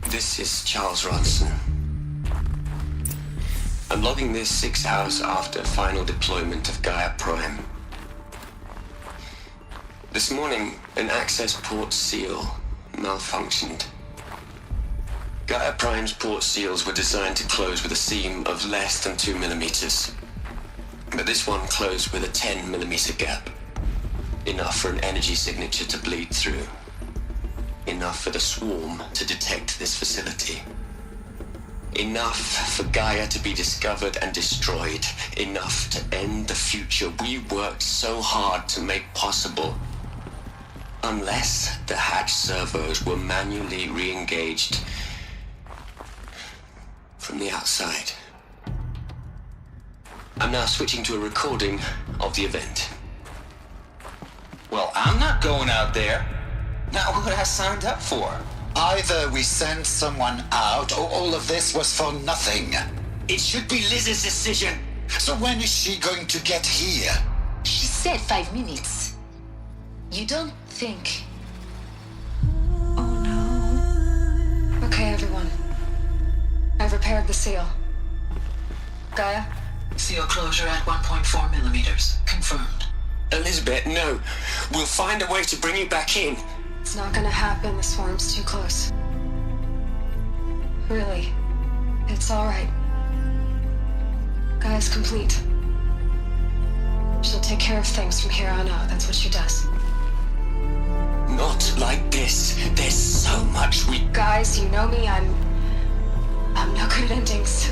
This is Charles Ronson. I'm logging this 6 hours after final deployment of Gaia Prime. This morning, an access port seal malfunctioned. Gaia Prime's port seals were designed to close with a seam of less than 2 millimeters. But this one closed with a 10 millimeter gap. Enough for an energy signature to bleed through. Enough for the swarm to detect this facility. Enough for Gaia to be discovered and destroyed. Enough to end the future we worked so hard to make possible. Unless the hatch servos were manually re-engaged from the outside. I'm now switching to a recording of the event. Well, I'm not going out there. Not what I signed up for. Either we send someone out, or all of this was for nothing. It should be Liz's decision. So when is she going to get here? She said 5 minutes. You don't think... Oh no. Okay, everyone. I've repaired the seal. Gaia? Seal closure at 1.4 millimeters. Confirmed. Elizabeth, no. We'll find a way to bring you back in. It's not gonna happen. The swarm's too close. Really. It's alright. Gaia's complete. She'll take care of things from here on out. That's what she does. Not like this. There's so much we... Guys, you know me. I'm no good at endings.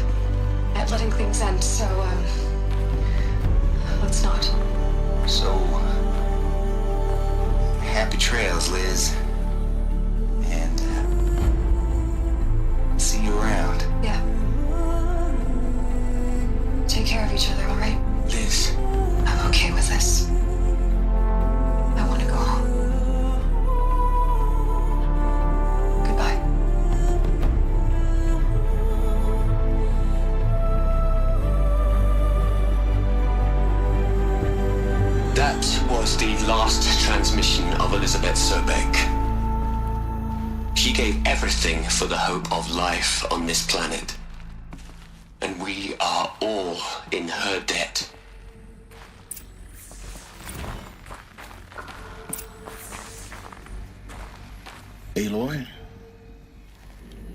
At letting things end, so, let's not. So, happy trails, Liz. And, see you around. Yeah. Take care of each other, alright? Liz. I'm okay with this. I want to go home. Goodbye. That was the last transmission of Elizabeth Sobek. She gave everything for the hope of life on this planet. And we are all in her debt. Aloy?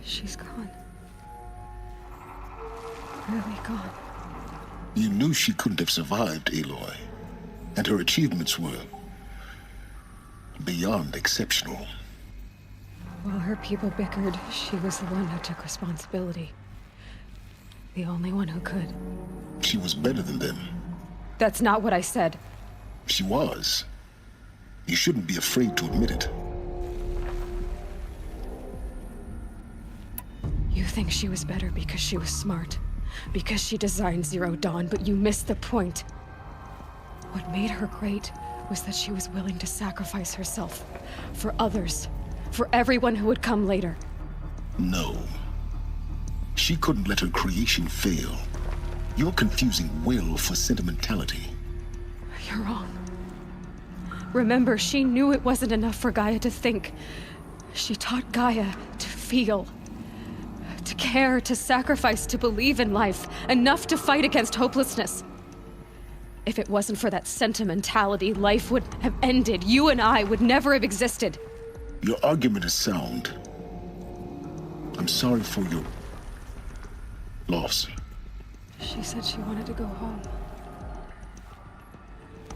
She's gone. Really gone. You knew she couldn't have survived, Aloy. And her achievements were beyond exceptional. While her people bickered, she was the one who took responsibility. The only one who could. She was better than them. That's not what I said. She was. You shouldn't be afraid to admit it. You think she was better because she was smart, because she designed Zero Dawn, but you missed the point. What made her great was that she was willing to sacrifice herself for others, for everyone who would come later. No. She couldn't let her creation fail. You're confusing will for sentimentality. You're wrong. Remember, she knew it wasn't enough for Gaia to think. She taught Gaia to feel. To care, to sacrifice, to believe in life, enough to fight against hopelessness. If it wasn't for that sentimentality, life would have ended. You and I would never have existed. Your argument is sound. I'm sorry for your loss. She said she wanted to go home.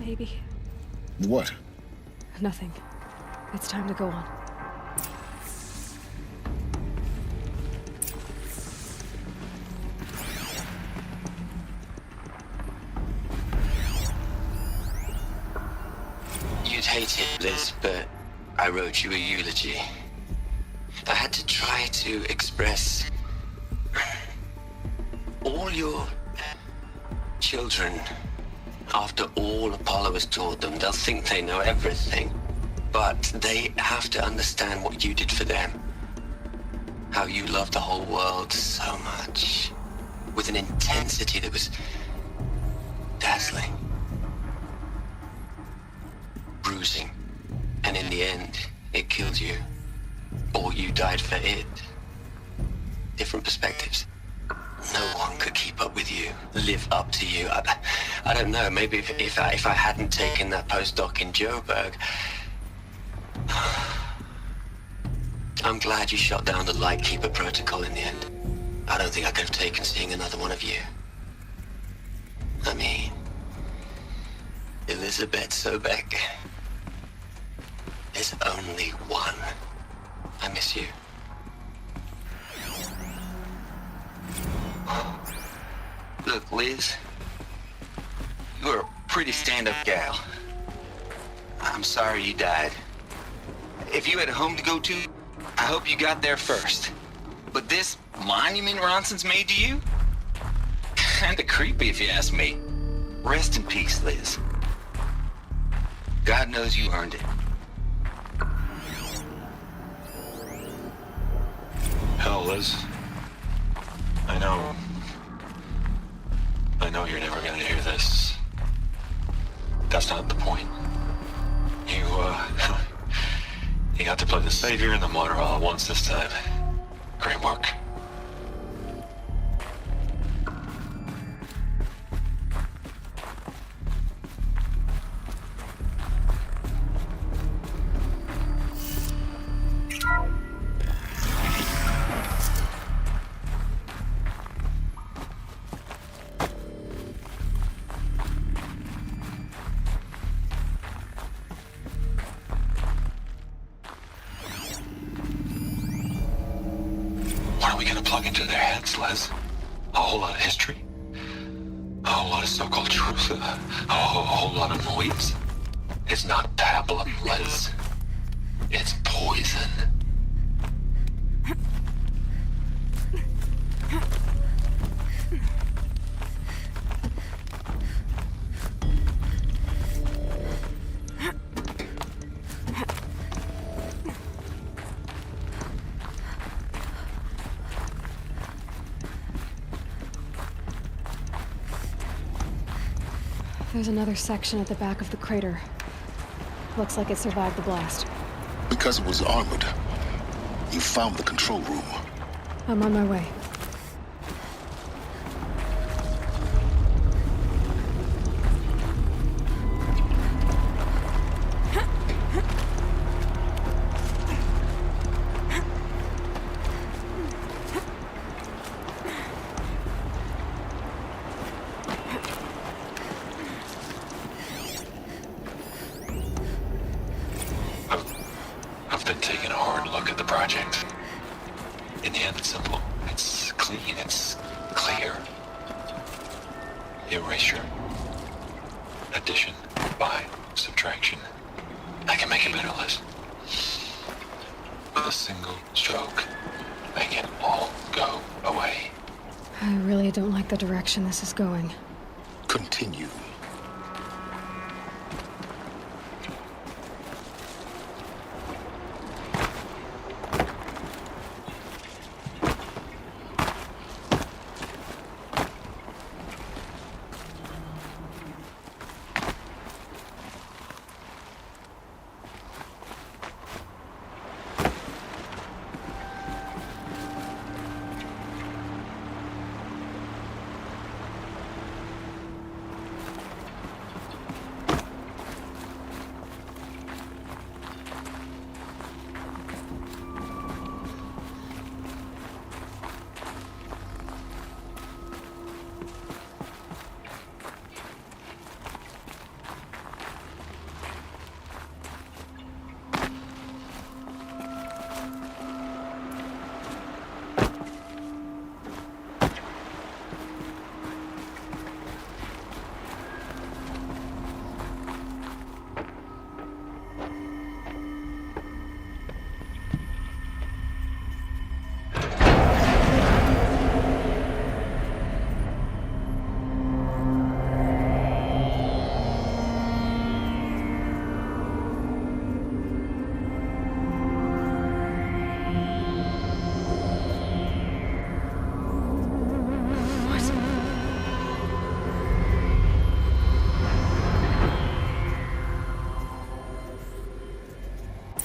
Maybe. What? Nothing. It's time to go on. You'd hate it, Liz, but I wrote you a eulogy. I had to try to express all your children. After all Apollo has taught them, they'll think they know everything. But they have to understand what you did for them. How you loved the whole world so much. With an intensity that was dazzling. Bruising. And in the end, it killed you. Or you died for it. different perspectives. No one could keep up with you, live up to you. I don't know, maybe if I hadn't taken that postdoc in Joburg. I'm glad you shot down the Lightkeeper protocol in the end. I don't think I could have taken seeing another one of you. I mean, Elizabeth Sobek. There's only one. I miss you. Look, Liz, you're a pretty stand-up gal. I'm sorry you died. If you had a home to go to, I hope you got there first. But this monument Ronson's made to you? Kinda creepy if you ask me. Rest in peace, Liz. God knows you earned it. Hell, Liz. I know you're never gonna hear this. That's not the point. You got to play the savior and the martyr all at once this time. Great work. What are we gonna plug into their heads, Les? A whole lot of history? A whole lot of so-called truth? A whole lot of noise? It's not pablum, Les. It's poison. There's another section at the back of the crater. Looks like it survived the blast. Because it was armored, you found the control room. I'm on my way. I've been taking a hard look at the project. In the end, it's simple. It's clean. It's clear. Erasure. Addition. By. Subtraction. I can make a better list. With a single stroke, make it all go away. I really don't like the direction this is going. Continue.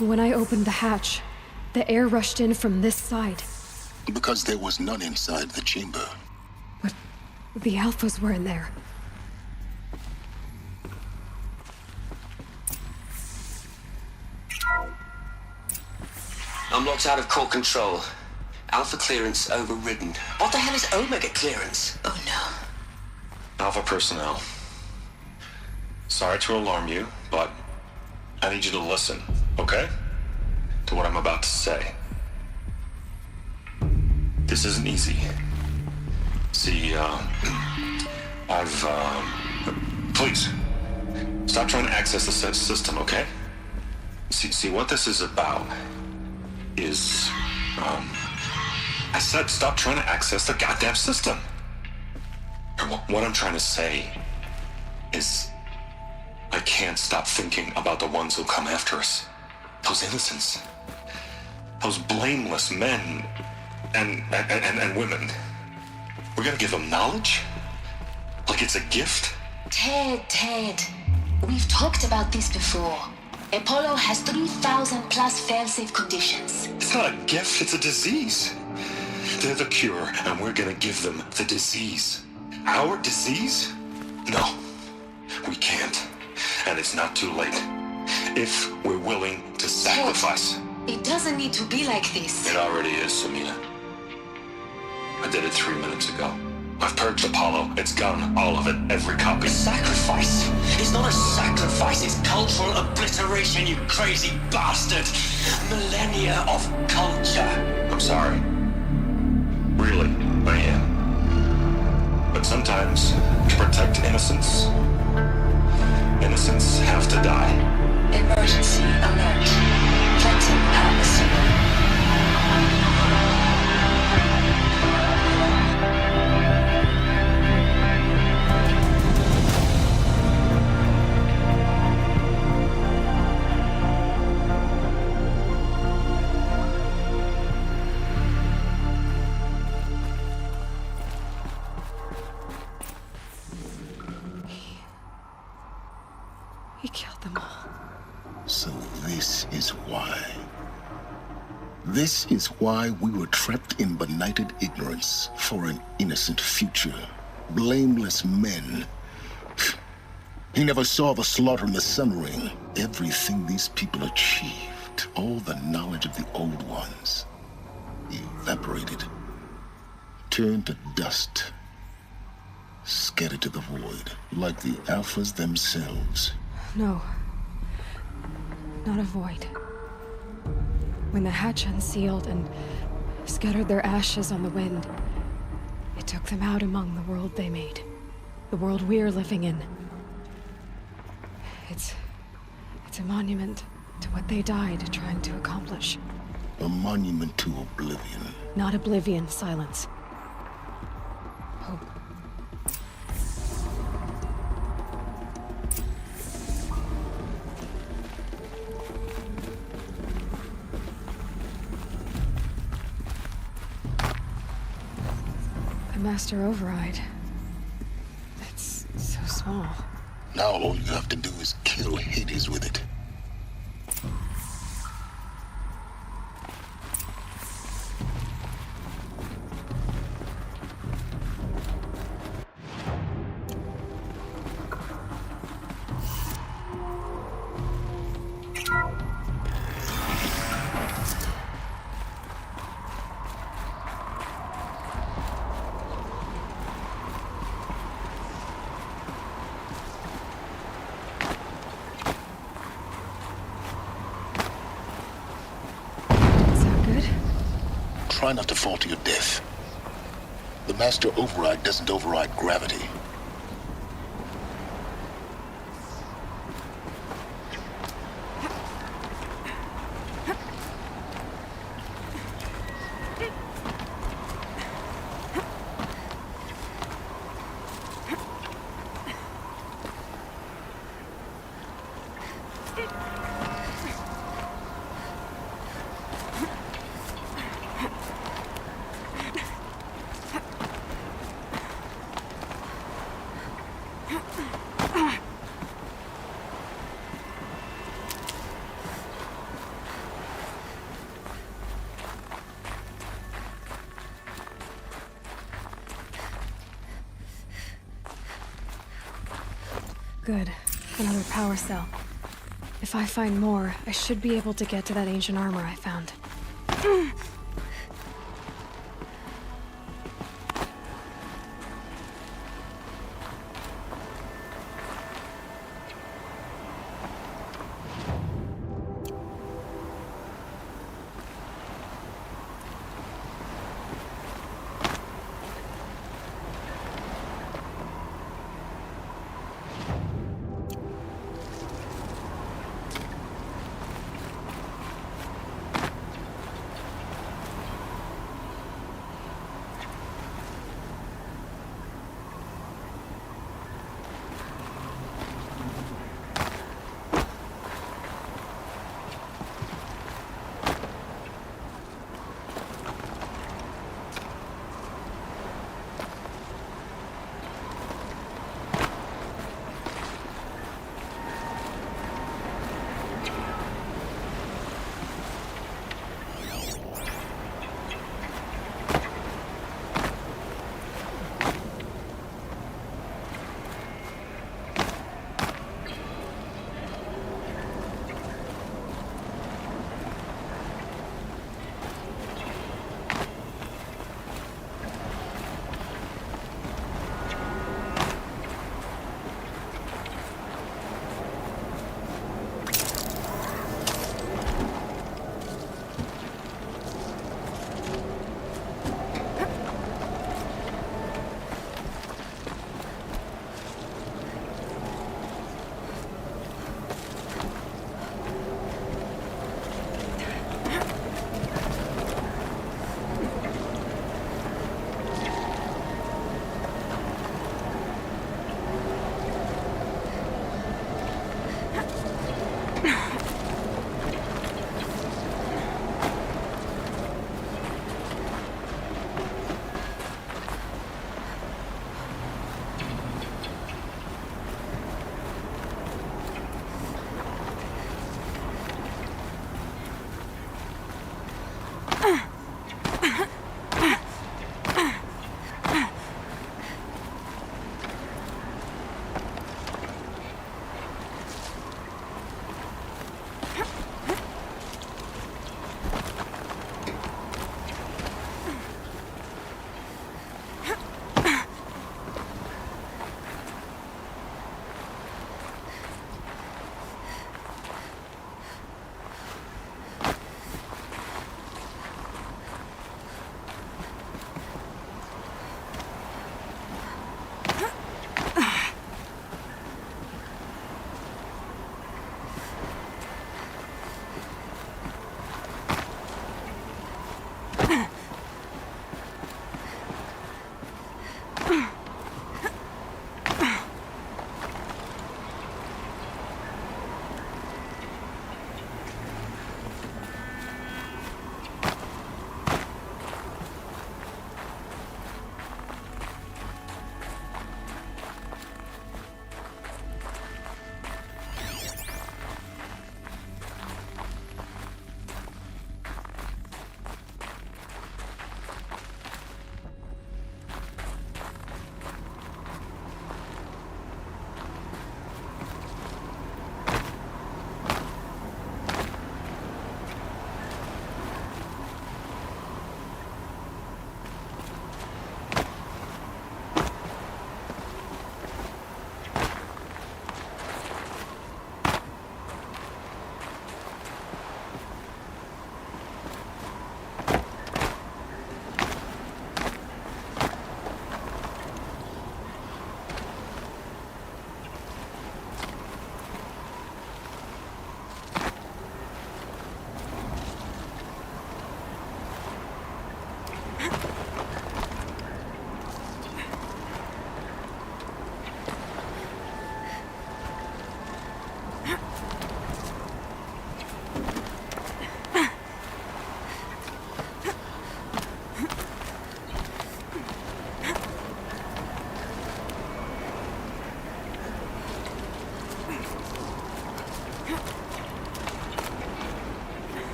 When I opened the hatch, the air rushed in from this side. Because there was none inside the chamber. But the Alphas were in there. I'm locked out of core control. Alpha clearance overridden. What the hell is Omega clearance? Oh no. Alpha personnel. Sorry to alarm you, but I need you to listen, okay? To what I'm about to say. This isn't easy. See, please, stop trying to access the system, okay? See, what this is about is, I said stop trying to access the goddamn system. What I'm trying to say is, I can't stop thinking about the ones who come after us. Those innocents. Those blameless men and women. We're gonna give them knowledge? Like it's a gift? Ted. We've talked about this before. Apollo has 3,000 plus fail-safe conditions. It's not a gift, it's a disease. They're the cure, and we're gonna give them the disease. Our disease? No, we can't. And it's not too late. If we're willing to sacrifice. It doesn't need to be like this. It already is, Samina. I did it 3 minutes ago. I've purged Apollo. It's gone. All of it. Every copy. Sacrifice? It's not a sacrifice, it's cultural obliteration, you crazy bastard! Millennia of culture. I'm sorry. Really, I am. But sometimes, to protect innocence, innocents have to die. Emergency alert. Phantom atmosphere. He killed them all. So this is why. This is why we were trapped in benighted ignorance for an innocent future. Blameless men. He never saw the slaughter in the Sun Ring. Everything these people achieved, all the knowledge of the old ones, evaporated, turned to dust, scattered to the void, like the Alphas themselves. No. Not a void. When the hatch unsealed and scattered their ashes on the wind, it took them out among the world they made. The world we're living in. It's a monument to what they died trying to accomplish. A monument to oblivion. Not oblivion, silence. Hope. The Master Override. That's so small. Now all you have to do is kill Hades with it. Try not to fall to your death. The Master Override doesn't override gravity. Good. Another power cell. If I find more, I should be able to get to that ancient armor I found.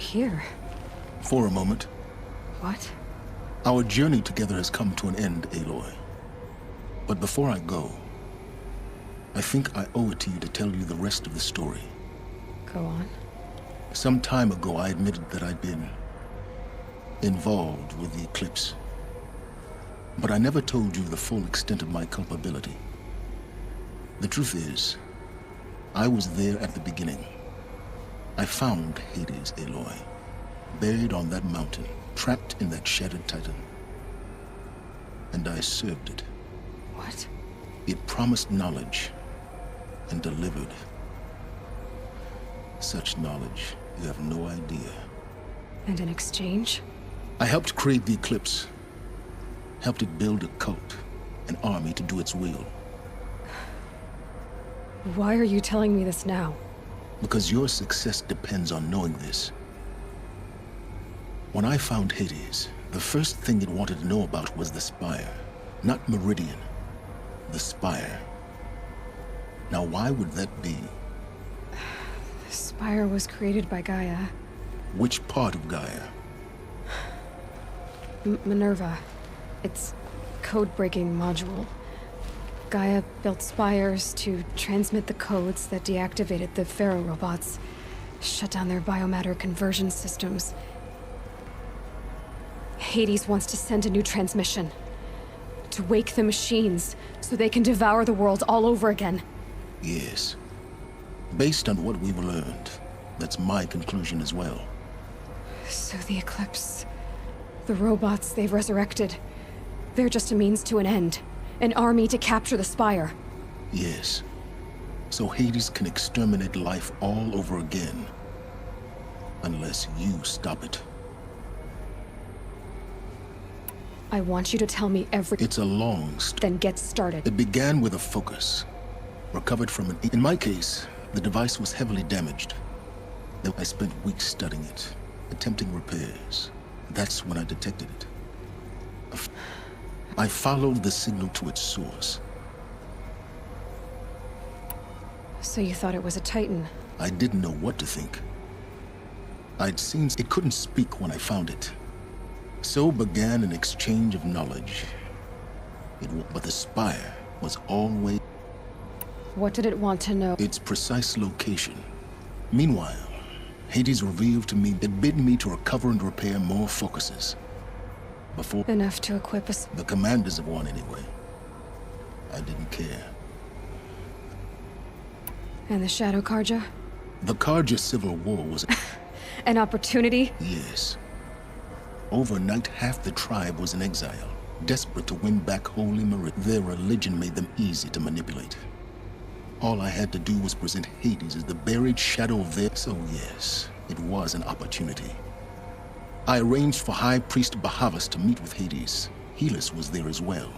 here? For a moment. What? Our journey together has come to an end, Aloy. But before I go, I think I owe it to you to tell you the rest of the story. Go on. Some time ago, I admitted that I'd been involved with the eclipse. But I never told you the full extent of my culpability. The truth is, I was there at the beginning. I found Hades, Aloy, buried on that mountain, trapped in that shattered titan. And I served it. What? It promised knowledge and delivered. Such knowledge, you have no idea. And in exchange? I helped create the eclipse. Helped it build a cult, an army to do its will. Why are you telling me this now? Because your success depends on knowing this. When I found Hades, the first thing it wanted to know about was the Spire. Not Meridian. The Spire. Now why would that be? The Spire was created by Gaia. Which part of Gaia? Minerva. Its code-breaking module. Gaia built spires to transmit the codes that deactivated the Pharaoh robots, shut down their biomatter conversion systems. Hades wants to send a new transmission. To wake the machines, so they can devour the world all over again. Yes. Based on what we've learned, that's my conclusion as well. So the Eclipse... the robots they've resurrected... they're just a means to an end. An army to capture the Spire. Yes. So Hades can exterminate life all over again. Unless you stop it. I want you to tell me everything. It's a long story. Then get started. It began with a focus. Recovered from an... In my case, the device was heavily damaged. I spent weeks studying it, attempting repairs. That's when I detected it. I followed the signal to its source. So you thought it was a Titan? I didn't know what to think. I'd seen it couldn't speak when I found it. So began an exchange of knowledge. But the Spire was always... What did it want to know? Its precise location. Meanwhile, Hades revealed to me it bid me to recover and repair more focuses. Before... Enough to equip us. The commanders of one, anyway. I didn't care. And the Shadow Karja? The Karja Civil War was... An opportunity? Yes. Overnight, half the tribe was in exile, desperate to win back Holy Meridian. Their religion made them easy to manipulate. All I had to do was present Hades as the buried shadow of their... So yes, it was an opportunity. I arranged for High Priest Bahavas to meet with Hades. Helis was there as well.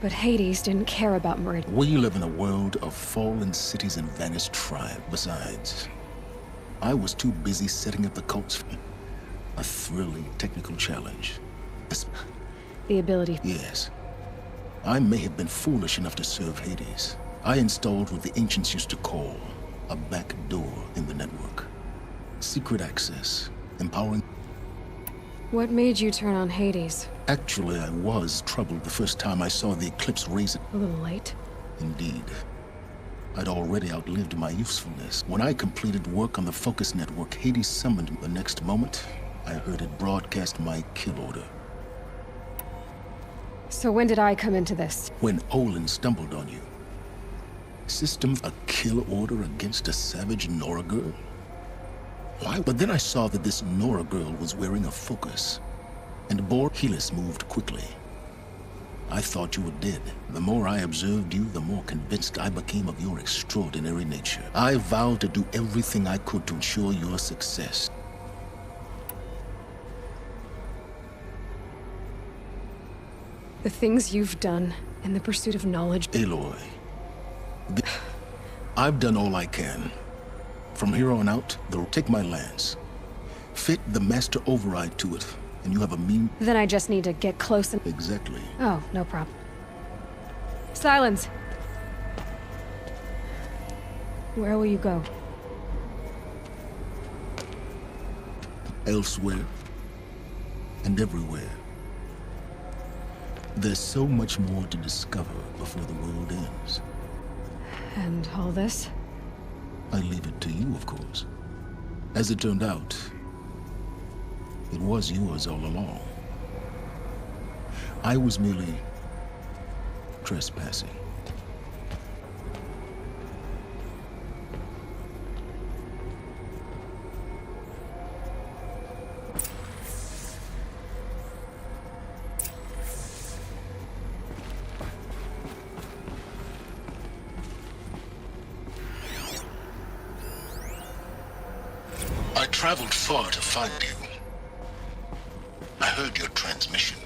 But Hades didn't care about Meridian. We live in a world of fallen cities and vanished tribes. Besides, I was too busy setting up the cults. A thrilling technical challenge. The ability... Yes. I may have been foolish enough to serve Hades. I installed what the ancients used to call a back door in the network. Secret access, empowering... What made you turn on Hades? Actually, I was troubled the first time I saw the eclipse raise it. A little late? Indeed. I'd already outlived my usefulness. When I completed work on the Focus Network, Hades summoned the next moment. I heard it broadcast my kill order. So when did I come into this? When Olin stumbled on you. System a kill order against a savage Nora girl? Why? But then I saw that this Nora girl was wearing a focus. And Helis moved quickly. I thought you were dead. The more I observed you, the more convinced I became of your extraordinary nature. I vowed to do everything I could to ensure your success. The things you've done in the pursuit of knowledge... Aloy, I've done all I can. From here on out, they'll take my lance. Fit the master override to it, and you have a mean... Then I just need to get close and... Exactly. Oh, no problem. Silence! Where will you go? elsewhere, and everywhere. There's so much more to discover before the world ends. And all this? I leave it to you, of course. As it turned out, it was yours all along. I was merely trespassing. I traveled far to find you. I heard your transmission.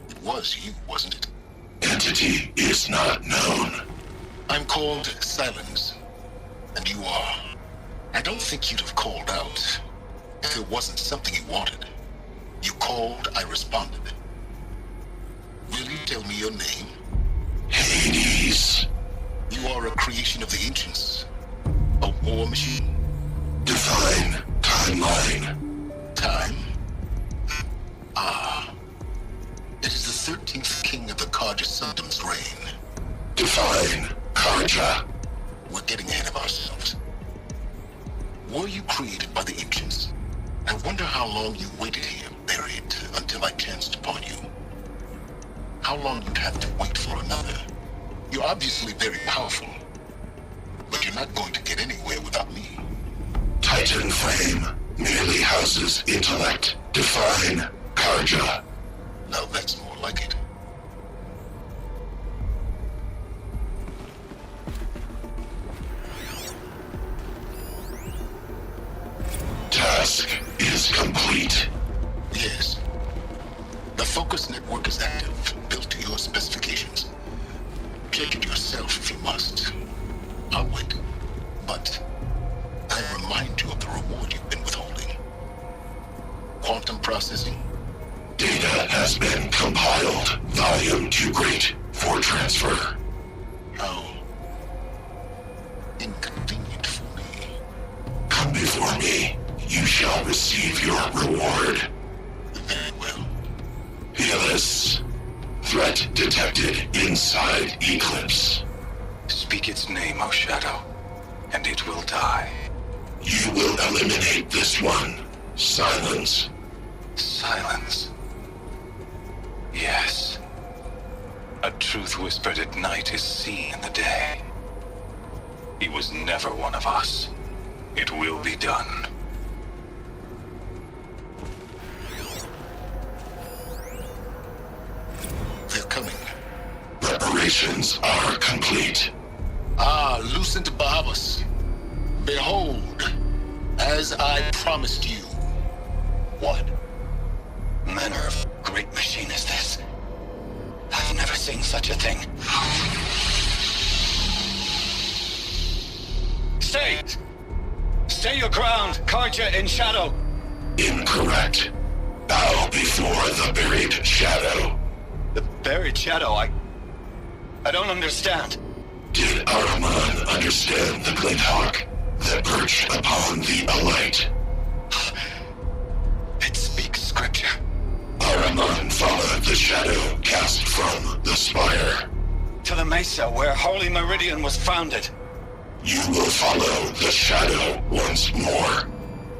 It was you, wasn't it? Entity is not known. I'm called Silence, and you are. I don't think you'd have called out if it wasn't something you wanted. You called, I responded. Will you tell me your name? Hades. You are a creation of the ancients. A war machine. Divine timeline. Time? Ah. It is the 13th king of the Karja Sundam's reign. Divine Karja. We're getting ahead of ourselves. Were you created by the ancients? I wonder how long you waited here, buried, until I chanced upon you. How long you'd have to wait for another. You're obviously very powerful, but you're not going to get anywhere without me. Titan flame merely houses intellect. Divine Karja. Now that's more like it. Task is complete. Yes. The focus network is active, built to your specifications. Check it yourself if you must. I'll wait. But I remind you of the reward you've been withholding. Quantum processing. Data has been compiled. Volume too great for transfer. How inconvenient for me. Come before me. You shall receive your reward. Very well. Healus. Threat detected inside Eclipse. Speak its name, O Shadow, and it will die. You will eliminate this one. Silence. Silence. Yes. A truth whispered at night is seen in the day. He was never one of us. It will be done. They're coming. Preparations are complete. Ah, Lucent Bahavas. Behold, as I promised you. What manner of great machine is this? I've never seen such a thing. Stay! Stay your ground, Karja in shadow! Incorrect. Bow before the buried shadow. The buried shadow, I don't understand. Did Araman understand the glint hawk that perched upon the alight? It speaks scripture. Araman followed the shadow cast from the spire. To the mesa where Holy Meridian was founded. You will follow the shadow once more.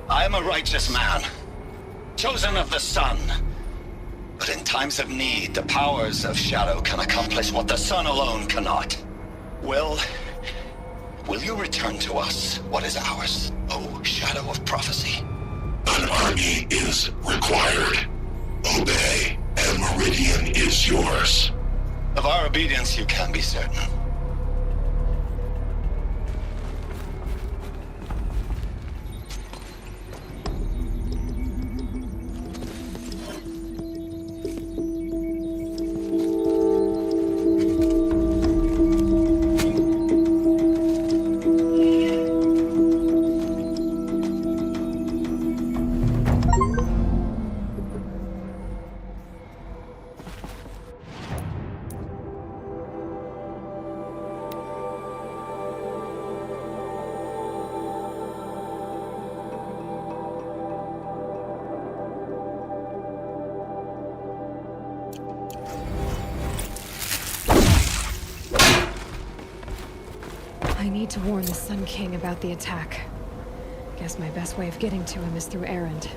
I am a righteous man, chosen of the sun. But in times of need, the powers of shadow can accomplish what the sun alone cannot. Will you return to us what is ours, O shadow of prophecy? An army is required. Obey, and Meridian is yours. Of our obedience you can be certain. I need to warn the Sun King about the attack. Guess my best way of getting to him is through Erend.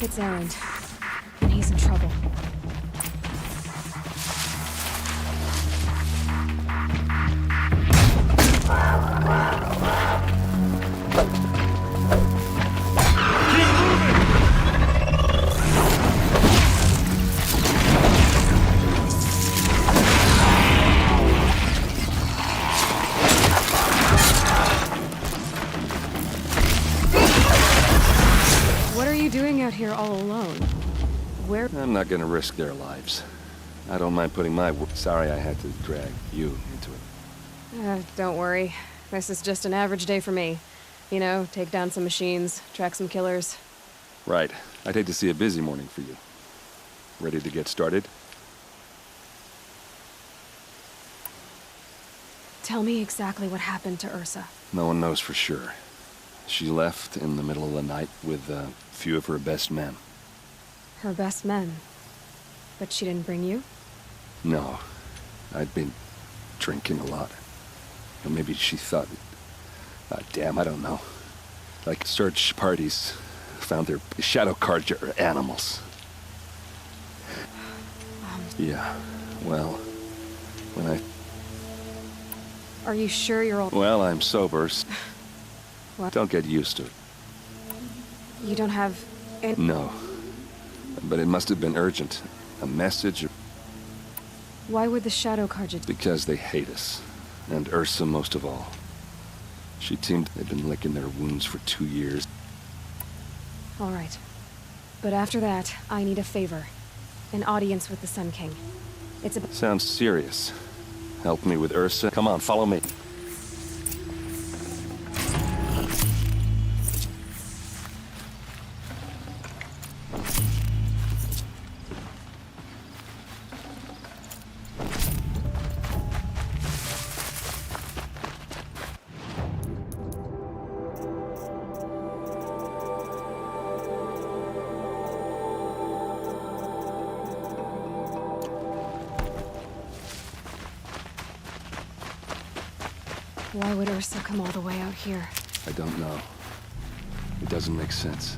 It's Erend, and he's in trouble. What are you doing out here all alone? Where? I'm not gonna risk their lives. I don't mind putting my sorry I had to drag you into it. Don't worry. This is just an average day for me. You know, take down some machines, track some killers. Right. I'd hate to see a busy morning for you. Ready to get started? Tell me exactly what happened to Ursa. No one knows for sure. She left in the middle of the night with a few of her best men. Her best men? But she didn't bring you? No. I'd been drinking a lot. Or maybe she thought... damn, I don't know. Like search parties found their shadow cards are animals. Yeah, well, when I... Are you sure you're all... Well, I'm sober. What? Don't get used to it. You don't have any... No. But it must have been urgent. A message... Why would the Shadow Carja... Because they hate us. And Ursa most of all. She teamed... They've been licking their wounds for 2 years. All right. But after that, I need a favor. An audience with the Sun King. It's a... Sounds serious. Help me with Ursa. Come on, follow me. Why would Ursa come all the way out here? I don't know. It doesn't make sense.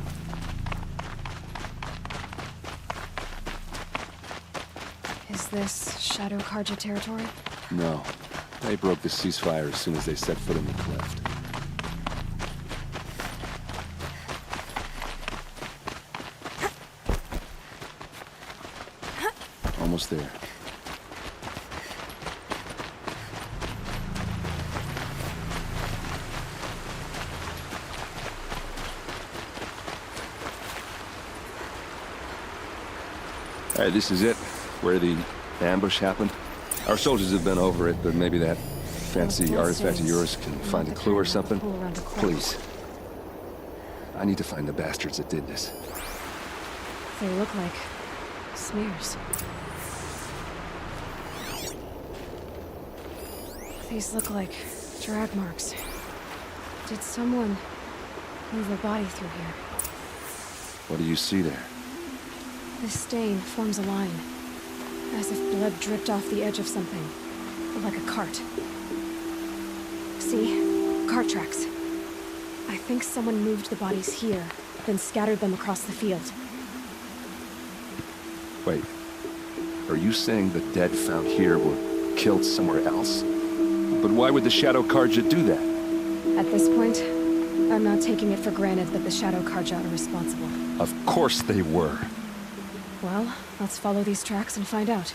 Is this Shadow Carja territory? No. They broke the ceasefire as soon as they set foot in the cleft. Almost there. All right, this is it, where the ambush happened. Our soldiers have been over it, but maybe that fancy artifact of yours can find a clue or something. Please. I need to find the bastards that did this. They look like smears. These look like drag marks. Did someone move a body through here? What do you see there? This stain forms a line, as if blood dripped off the edge of something, like a cart. See? Cart tracks. I think someone moved the bodies here, then scattered them across the field. Wait. Are you saying the dead found here were killed somewhere else? But why would the Shadow Karja do that? At this point, I'm not taking it for granted that the Shadow Karja are responsible. Of course they were. Well, let's follow these tracks and find out.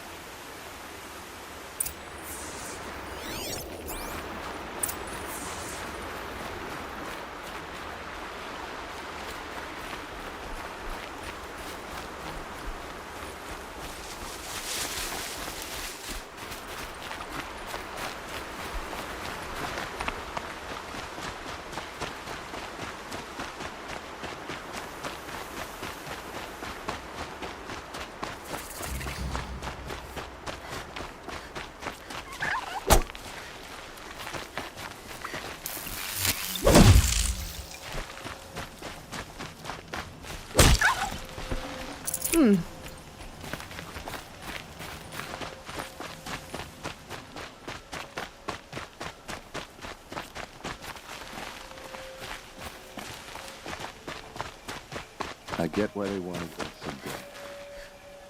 I get why they wanted this so bad.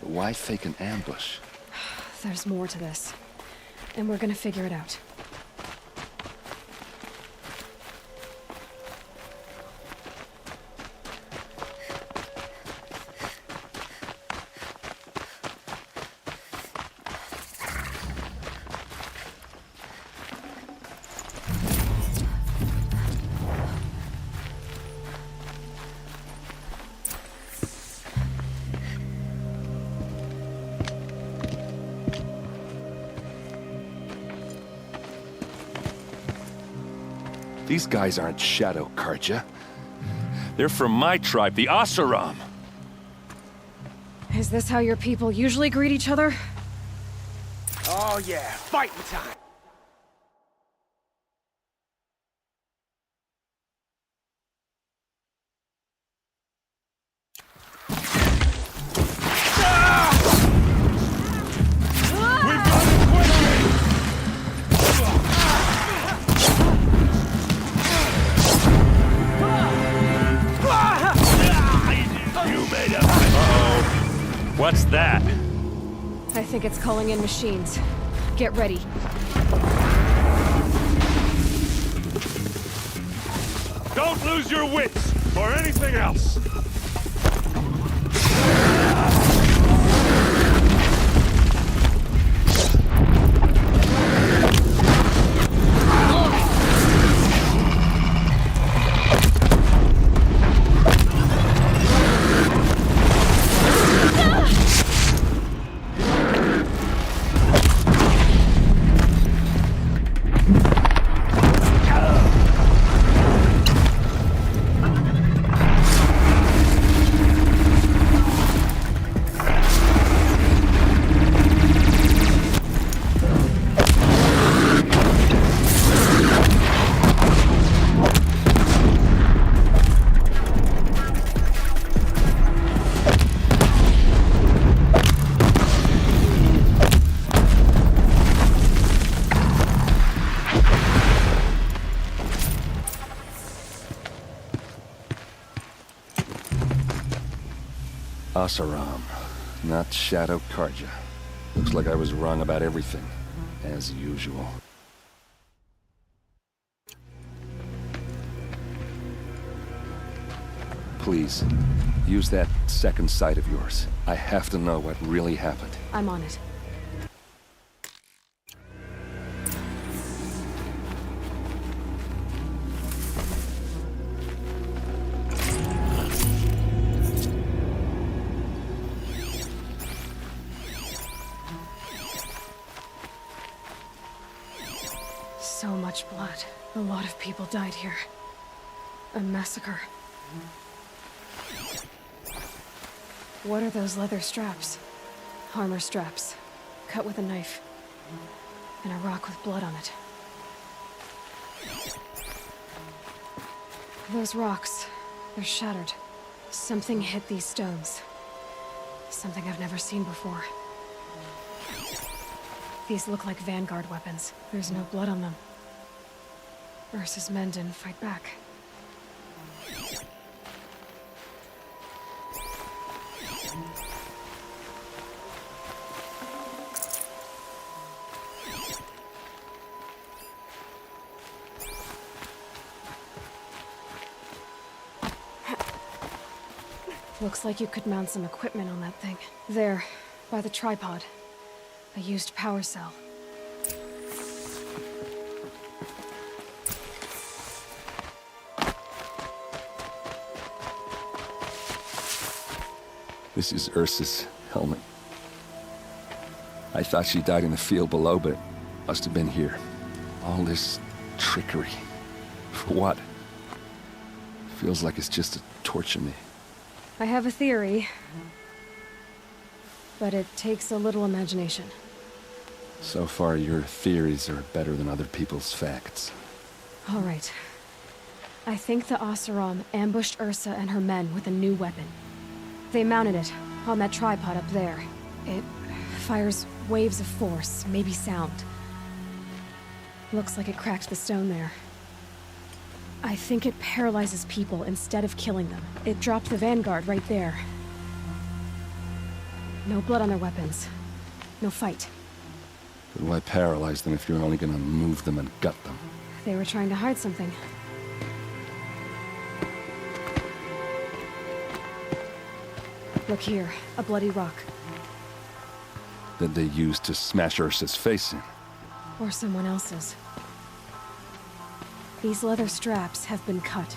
But why fake an ambush? There's more to this, and we're gonna figure it out. These guys aren't Shadow Karja. They're from my tribe, the Asaram. Is this how your people usually greet each other? Oh yeah, fighting time! What's that? I think it's calling in machines. Get ready. Don't lose your wits, or anything else! Asaram, not Shadow Karja. Looks like I was wrong about everything, as usual. Please, use that second sight of yours. I have to know what really happened. I'm on it. So much blood. A lot of people died here. A massacre. What are those leather straps? Armor straps. Cut with a knife. And a rock with blood on it. Those rocks. They're shattered. Something hit these stones. Something I've never seen before. These look like Vanguard weapons. There's no blood on them. Ursa's men didn't fight back. Looks like you could mount some equipment on that thing. There, by the tripod. A used power cell. This is Ursa's helmet. I thought she died in the field below, but must have been here. All this trickery. For what? Feels like it's just to torture me. I have a theory. But it takes a little imagination. So far, your theories are better than other people's facts. All right. I think the Oseram ambushed Ursa and her men with a new weapon. They mounted it on that tripod up there. It fires waves of force, maybe sound. Looks like it cracked the stone there. I think it paralyzes people instead of killing them. It dropped the Vanguard right there. No blood on their weapons. No fight. But why paralyze them if you're only gonna move them and gut them? They were trying to hide something. Look here, a bloody rock. That they used to smash Ursa's face in. Or someone else's. These leather straps have been cut,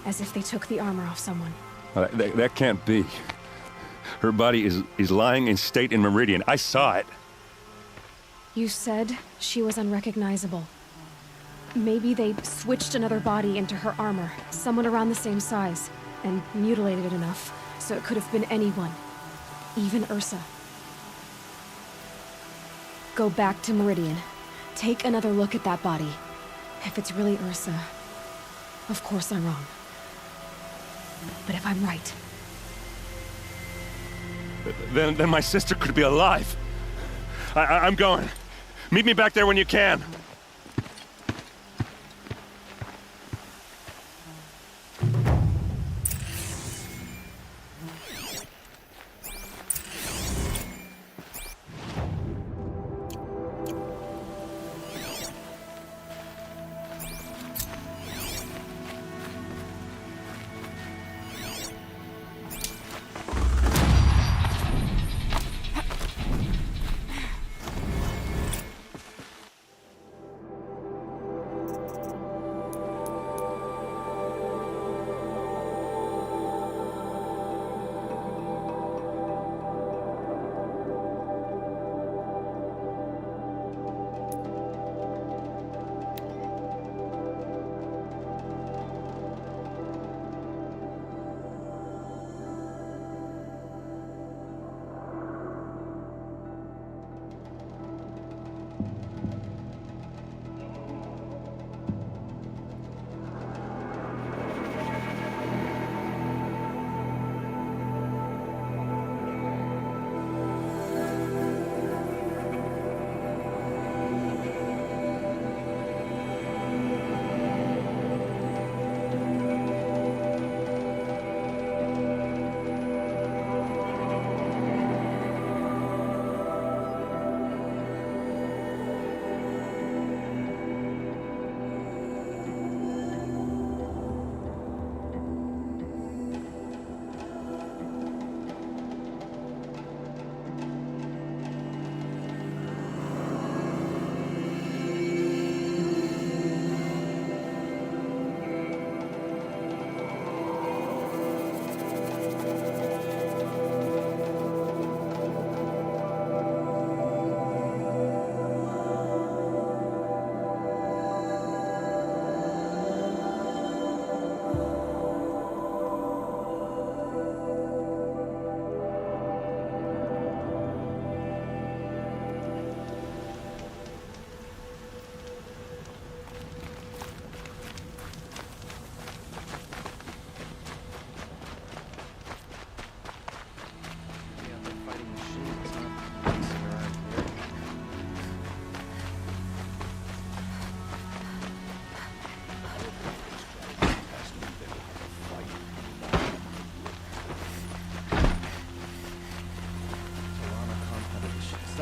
as if they took the armor off someone. That can't be. Her body is lying in state in Meridian. I saw it. You said she was unrecognizable. Maybe they switched another body into her armor, someone around the same size, and mutilated it enough, so it could have been anyone. Even Ursa. Go back to Meridian. Take another look at that body. If it's really Ursa, of course I'm wrong. But if I'm right... Then my sister could be alive. I'm going. Meet me back there when you can.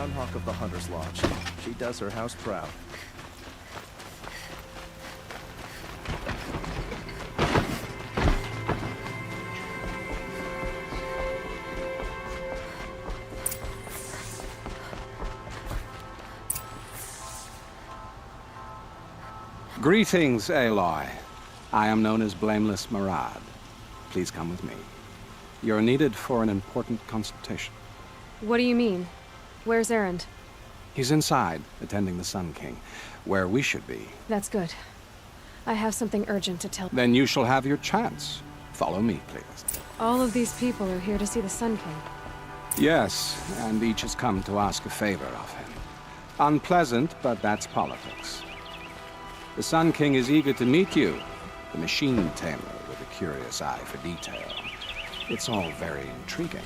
Groundhawk of the Hunter's Lodge. She does her house proud. Greetings, Aloy. I am known as Blameless Murad. Please come with me. You're needed for an important consultation. What do you mean? Where's Erend? He's inside, attending the Sun King, where we should be. That's good. I have something urgent to tell. Then you shall have your chance. Follow me, please. All of these people are here to see the Sun King. Yes, and each has come to ask a favor of him. Unpleasant, but that's politics. The Sun King is eager to meet you, the machine tamer with a curious eye for detail. It's all very intriguing.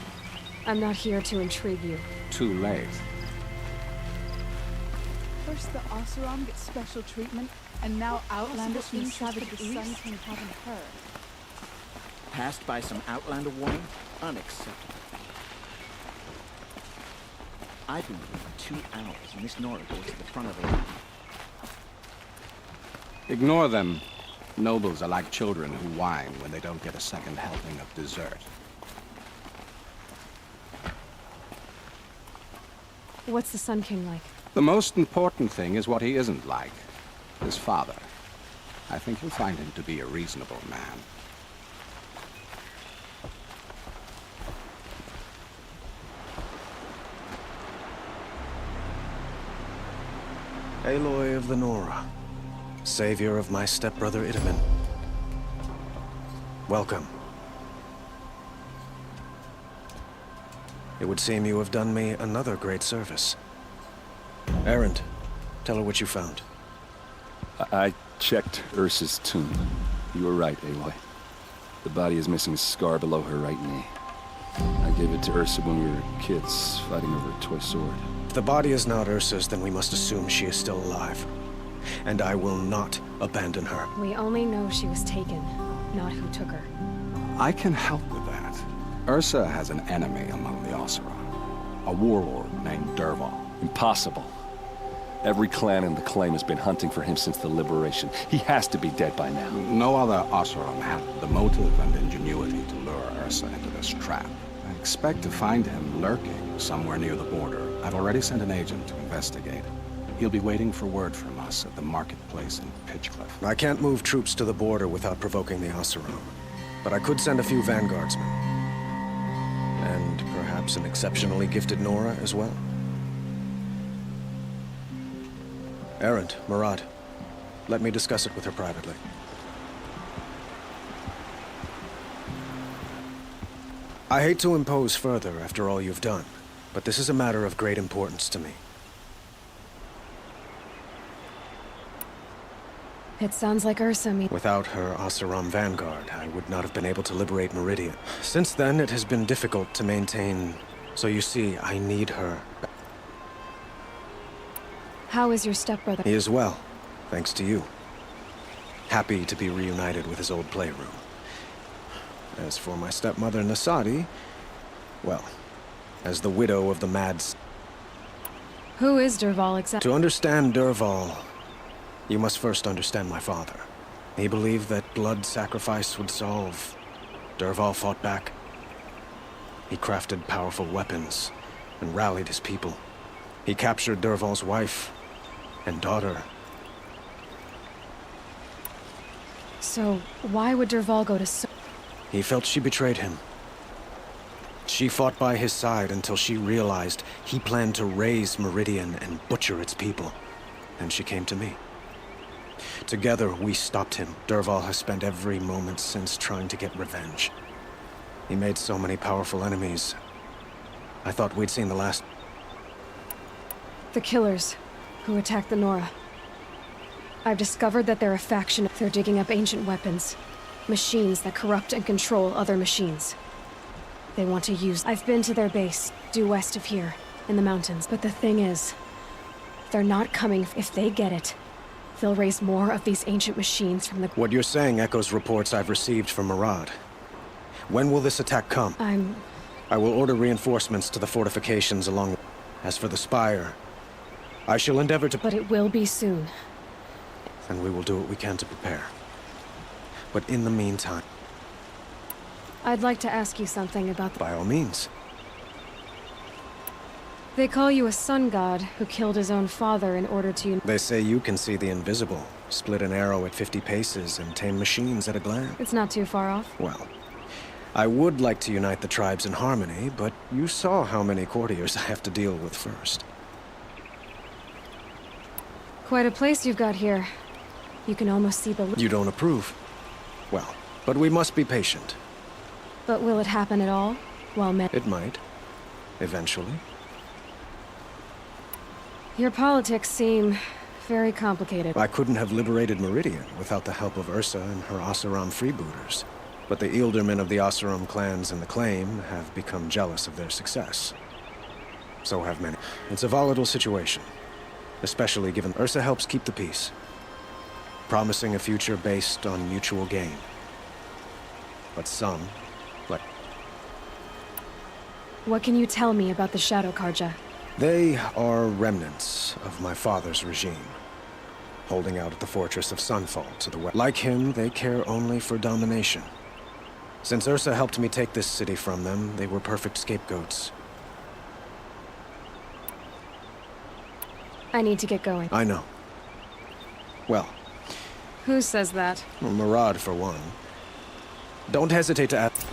I'm not here to intrigue you. Too late. First the Oseram gets special treatment, and now Outlanders from the Savage Sun King haven't heard. Passed by some Outlander woman? Unacceptable. I've been waiting 2 hours, and Miss Nora goes to the front of the line. Ignore them. Nobles are like children who whine when they don't get a second helping of dessert. What's the Sun King like? The most important thing is what he isn't like. His father. I think you'll find him to be a reasonable man. Aloy of the Nora. Savior of my stepbrother Itamen. Welcome. It would seem you have done me another great service. Erend, tell her what you found. I checked Ursa's tomb. You were right, Aloy. The body is missing a scar below her right knee. I gave it to Ursa when we were kids, fighting over a toy sword. If the body is not Ursa's, then we must assume she is still alive. And I will not abandon her. We only know she was taken, not who took her. I can help with that. Ursa has an enemy among the Oseram. A warlord named Dervahl. Impossible. Every clan in the claim has been hunting for him since the liberation. He has to be dead by now. No other Oseram had the motive and ingenuity to lure Ursa into this trap. I expect to find him lurking somewhere near the border. I've already sent an agent to investigate. He'll be waiting for word from us at the marketplace in Pitchcliff. I can't move troops to the border without provoking the Oseram. But I could send a few vanguardsmen. And perhaps an exceptionally gifted Nora as well. Erend, Murad, let me discuss it with her privately. I hate to impose further after all you've done, but this is a matter of great importance to me. It sounds like Ursa Without her Oseram vanguard, I would not have been able to liberate Meridian. Since then, it has been difficult to maintain. So you see, I need her. How is your stepbrother? He is well, thanks to you. Happy to be reunited with his old playroom. As for my stepmother Nasadi, well, as the widow of the mad... Who is Dervahl exactly? To understand Dervahl, you must first understand my father. He believed that blood sacrifice would solve. Dervahl fought back. He crafted powerful weapons and rallied his people. He captured Dervahl's wife and daughter. So, why would Dervahl go to He felt she betrayed him. She fought by his side until she realized he planned to raise Meridian and butcher its people. And she came to me. Together, we stopped him. Dervahl has spent every moment since trying to get revenge. He made so many powerful enemies. I thought we'd seen the last. The killers who attacked the Nora. I've discovered that they're a faction. They're digging up ancient weapons. Machines that corrupt and control other machines. They want to use... I've been to their base, due west of here, in the mountains. But the thing is, they're not coming. If they get it, they'll raise more of these ancient machines from the... What you're saying echoes reports I've received from Murad. When will this attack come? I will order reinforcements to the fortifications along... As for the Spire, I shall endeavor to... But it will be soon. And we will do what we can to prepare. But in the meantime... I'd like to ask you something about the... By all means. They call you a sun god who killed his own father in order to... They say you can see the invisible, split an arrow at 50 paces, and tame machines at a glance. It's not too far off. Well, I would like to unite the tribes in harmony, but you saw how many courtiers I have to deal with first. Quite a place you've got here. You can almost see the... You don't approve? Well, but we must be patient. But will it happen at all? While men... It might. Eventually. Your politics seem very complicated. I couldn't have liberated Meridian without the help of Ursa and her Oseram freebooters. But the Ealdormen of the Oseram clans in the Claim have become jealous of their success. So have many. It's a volatile situation, especially given Ursa helps keep the peace, promising a future based on mutual gain. But some, like... What can you tell me about the Shadow Karja? They are remnants of my father's regime, holding out at the fortress of Sunfall to the west. Like him, they care only for domination. Since Ursa helped me take this city from them, they were perfect scapegoats. I need to get going. I know. Well... Who says that? Well, Murad, for one. Don't hesitate to ask...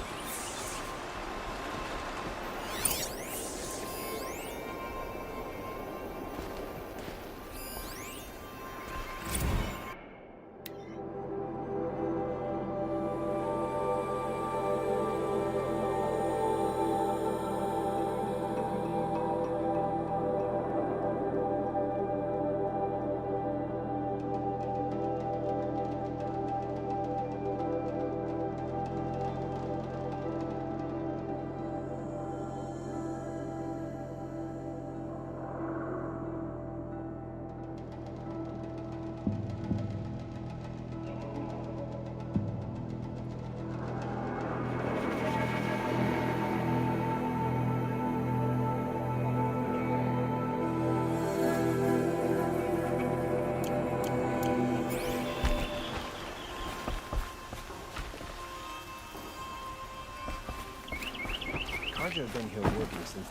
I've been here working since...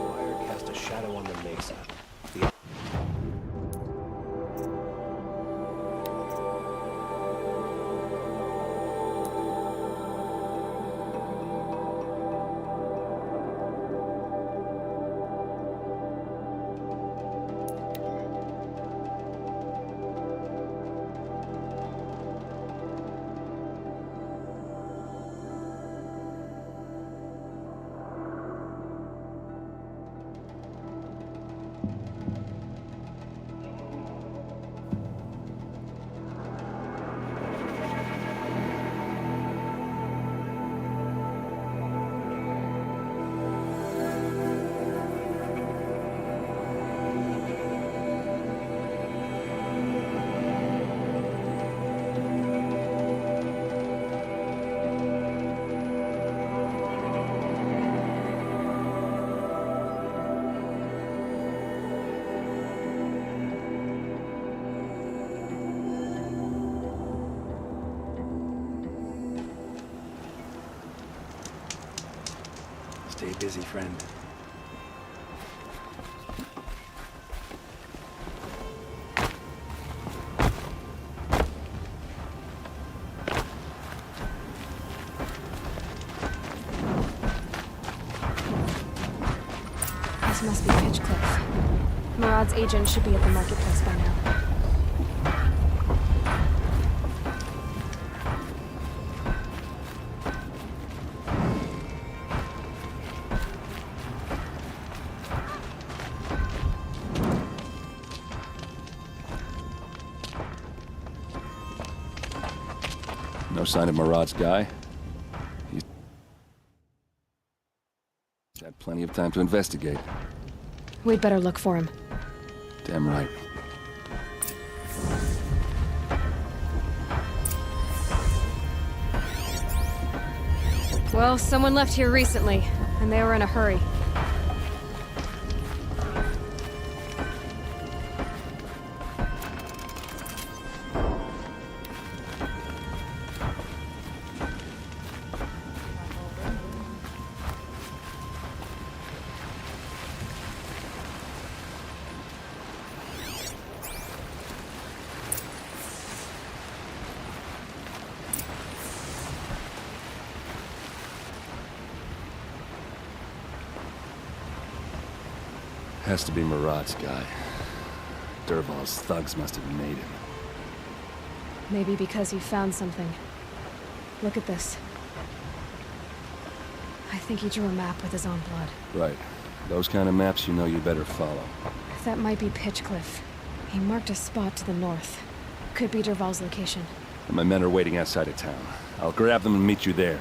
Fire cast a shadow on the mesa. Stay busy, friend. This must be Pitchcliff. Murad's agent should be at the marketplace by now. No sign of Murad's guy? He's had plenty of time to investigate. We'd better look for him. Damn right. Well, someone left here recently, and they were in a hurry. Has to be Murat's guy. Dervahl's thugs must have made him. Maybe because he found something. Look at this. I think he drew a map with his own blood. Right. Those kind of maps you know you better follow. That might be Pitchcliff. He marked a spot to the north. Could be Dervahl's location. And my men are waiting outside of town. I'll grab them and meet you there.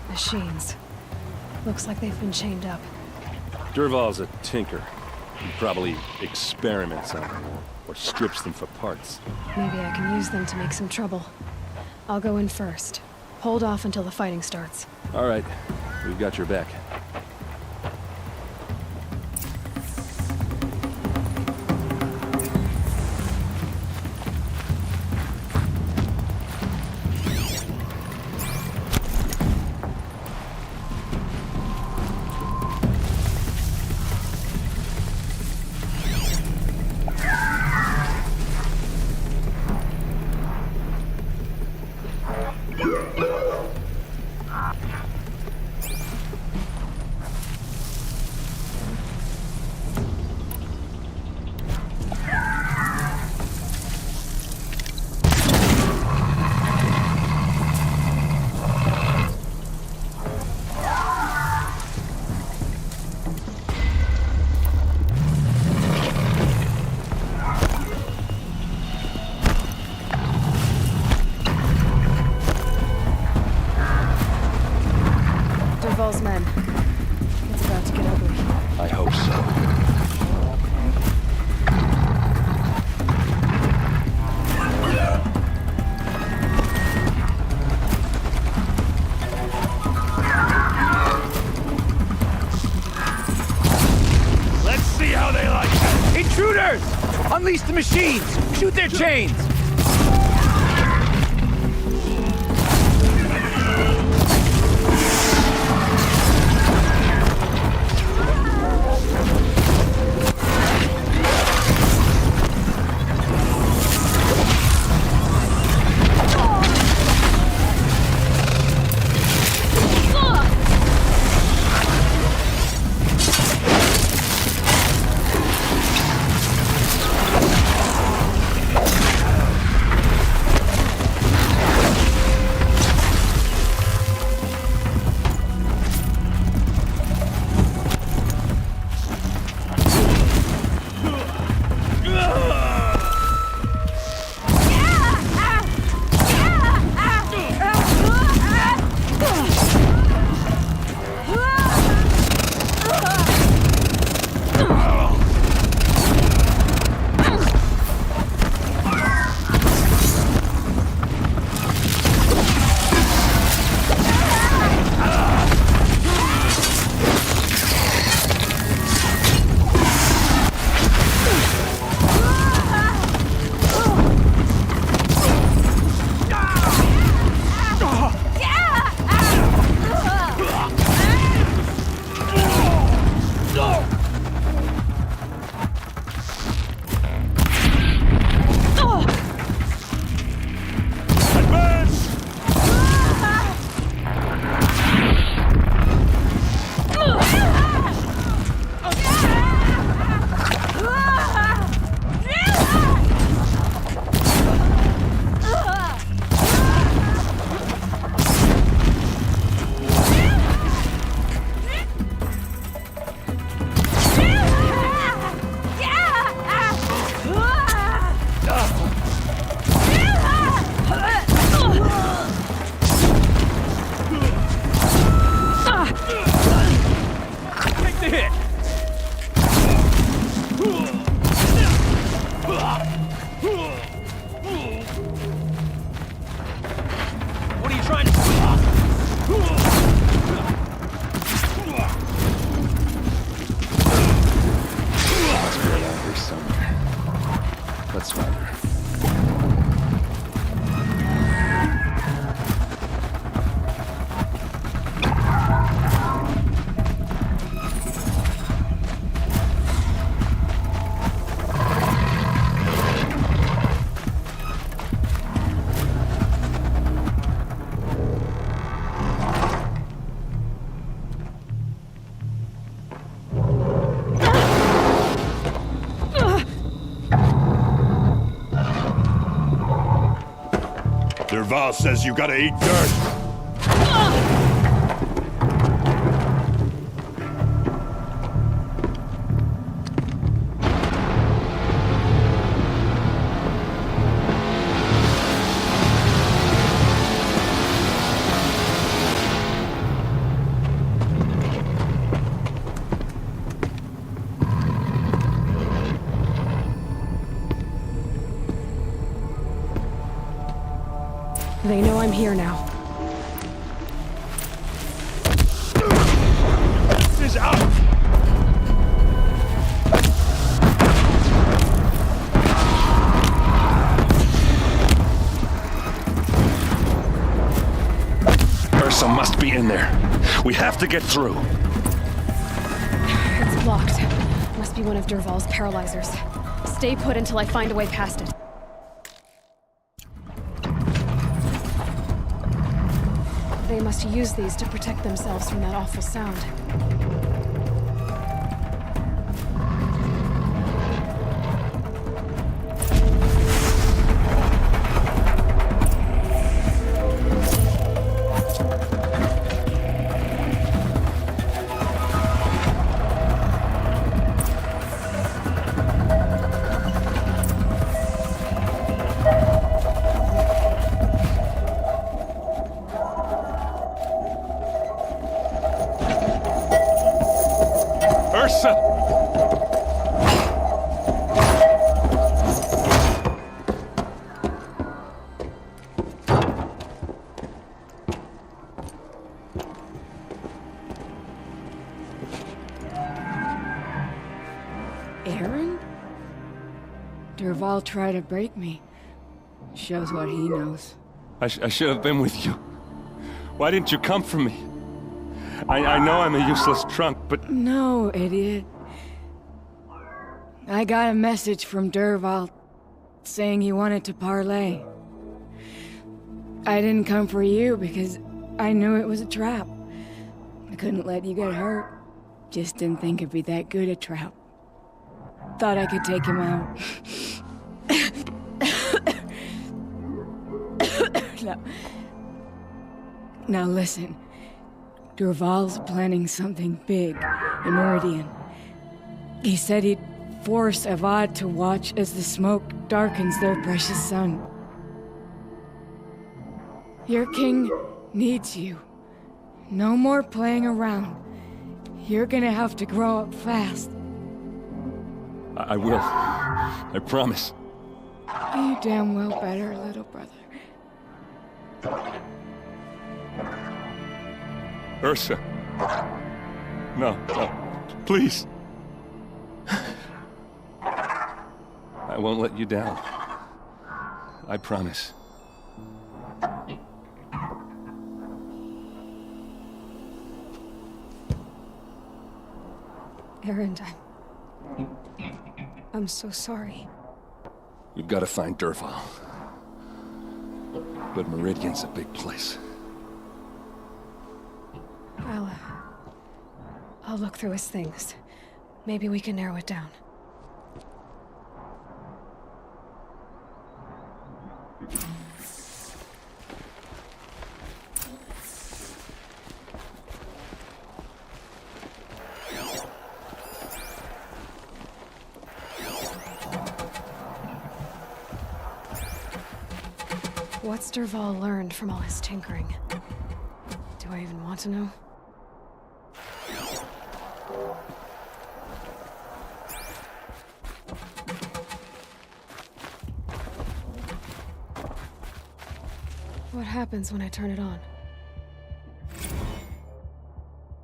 Machines. Looks like they've been chained up. Dervahl's a tinker. He probably experiments on them or strips them for parts. Maybe I can use them to make some trouble. I'll go in first. Hold off until the fighting starts. All right. We've got your back. Dervahl's men. It's about to get ugly. I hope so. Let's see how they like it. Intruders! Unleash the machines! Shoot their chains! here somewhere. Let's find her. Derval says you gotta eat dirt. They know I'm here now. This is out! Ursa must be in there. We have to get through. It's blocked. Must be one of Derval's paralyzers. Stay put until I find a way past it. They must use these to protect themselves from that awful sound. Aaron? Derval tried to break me. Shows what he knows. I should have been with you. Why didn't you come for me? I know I'm a useless trunk, but... No, idiot. I got a message from Derval saying he wanted to parlay. I didn't come for you because I knew it was a trap. I couldn't let you get hurt. Just didn't think it'd be that good a trap. Thought I could take him out. Now listen. Derval's planning something big in Merodeon. He said he'd force Avad to watch as the smoke darkens their precious sun. Your king needs you. No more playing around. You're gonna have to grow up fast. I will. I promise. You damn well better, little brother. Ursa. No, please. I won't let you down. I promise. Aaron, I'm so sorry. We've got to find Derval. But Meridion's a big place. I'll look through his things. Maybe we can narrow it down. What's Derval learned from all his tinkering? Do I even want to know? What happens when I turn it on?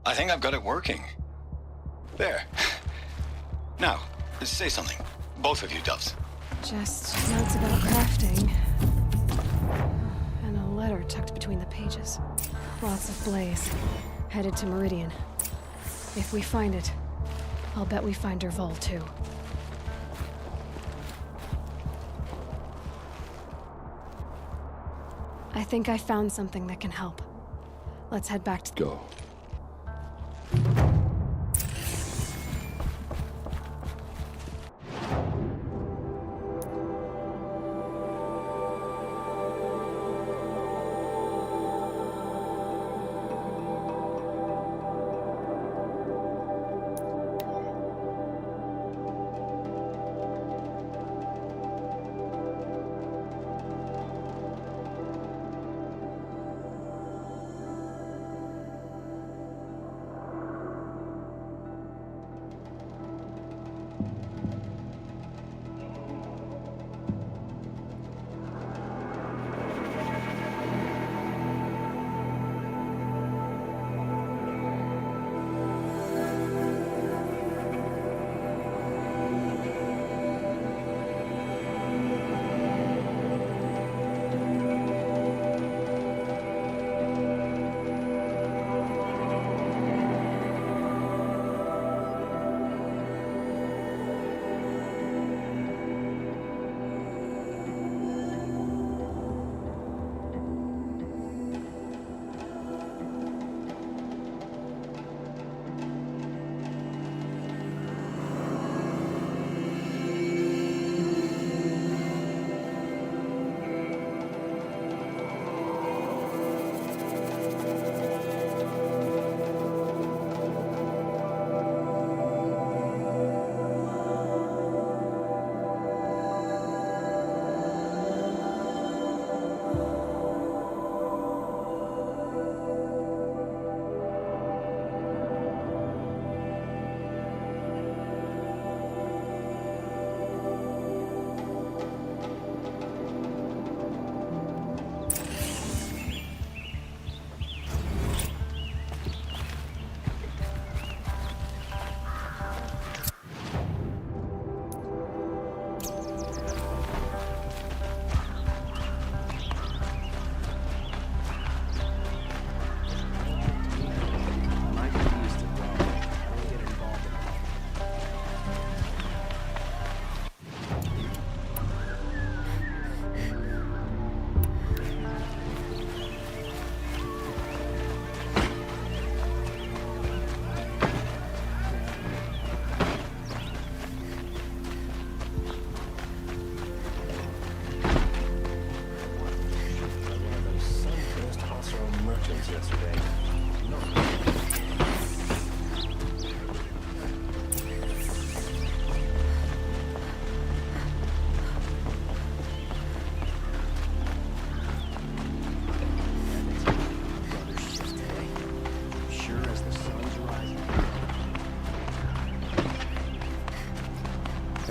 I think I've got it working. There. Now, say something. Both of you, Doves. Just notes about crafting. And a letter tucked between the pages. Lots of blaze. Headed to Meridian. If we find it, I'll bet we find Dervahl too. I think I found something that can help. Let's head back to... Go.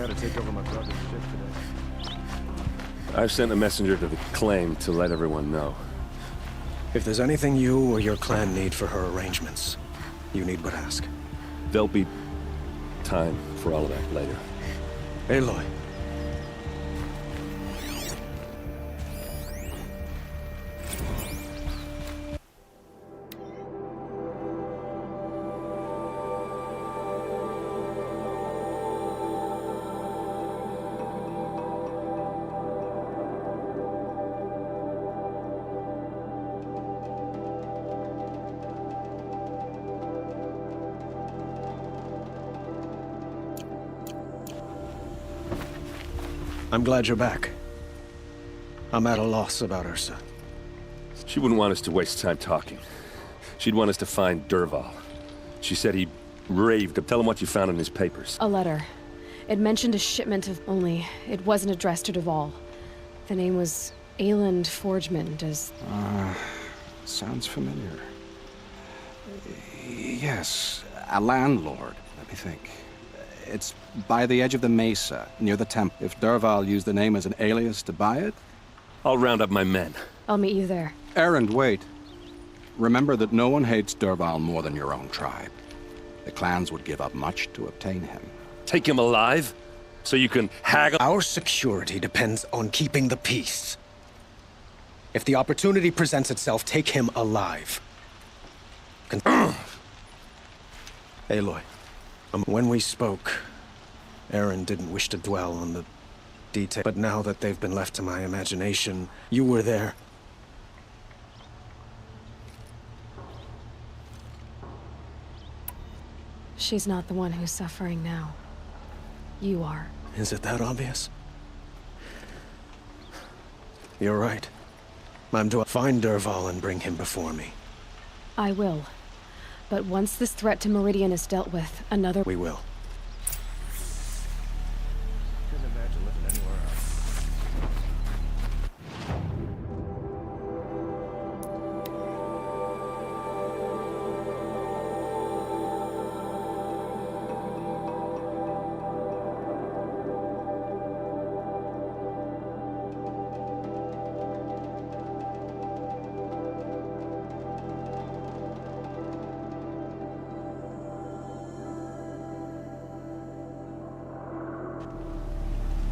To take over my brother's ship today. I've sent a messenger to the claim to let everyone know. If there's anything you or your clan need for her arrangements, you need but ask. There'll be time for all of that later. Aloy. I'm glad you're back. I'm at a loss about Ursa. She wouldn't want us to waste time talking. She'd want us to find Dervahl. She said he raved. Tell him what you found in his papers. A letter. It mentioned a shipment of... only it wasn't addressed to Dervahl. The name was Ayland Forgemund. Sounds familiar. Yes, a landlord. Let me think. It's by the edge of the mesa, near the temple. If Dervahl used the name as an alias to buy it... I'll round up my men. I'll meet you there. Erend, wait. Remember that no one hates Dervahl more than your own tribe. The clans would give up much to obtain him. Take him alive? So you can haggle? Our security depends on keeping the peace. If the opportunity presents itself, take him alive. Aloy, when we spoke, Aaron didn't wish to dwell on the detail, but now that they've been left to my imagination, you were there. She's not the one who's suffering now. You are. Is it that obvious? You're right. I'm to find Dervahl and bring him before me. I will. But once this threat to Meridian is dealt with, another— We will. Couldn't imagine living anywhere else.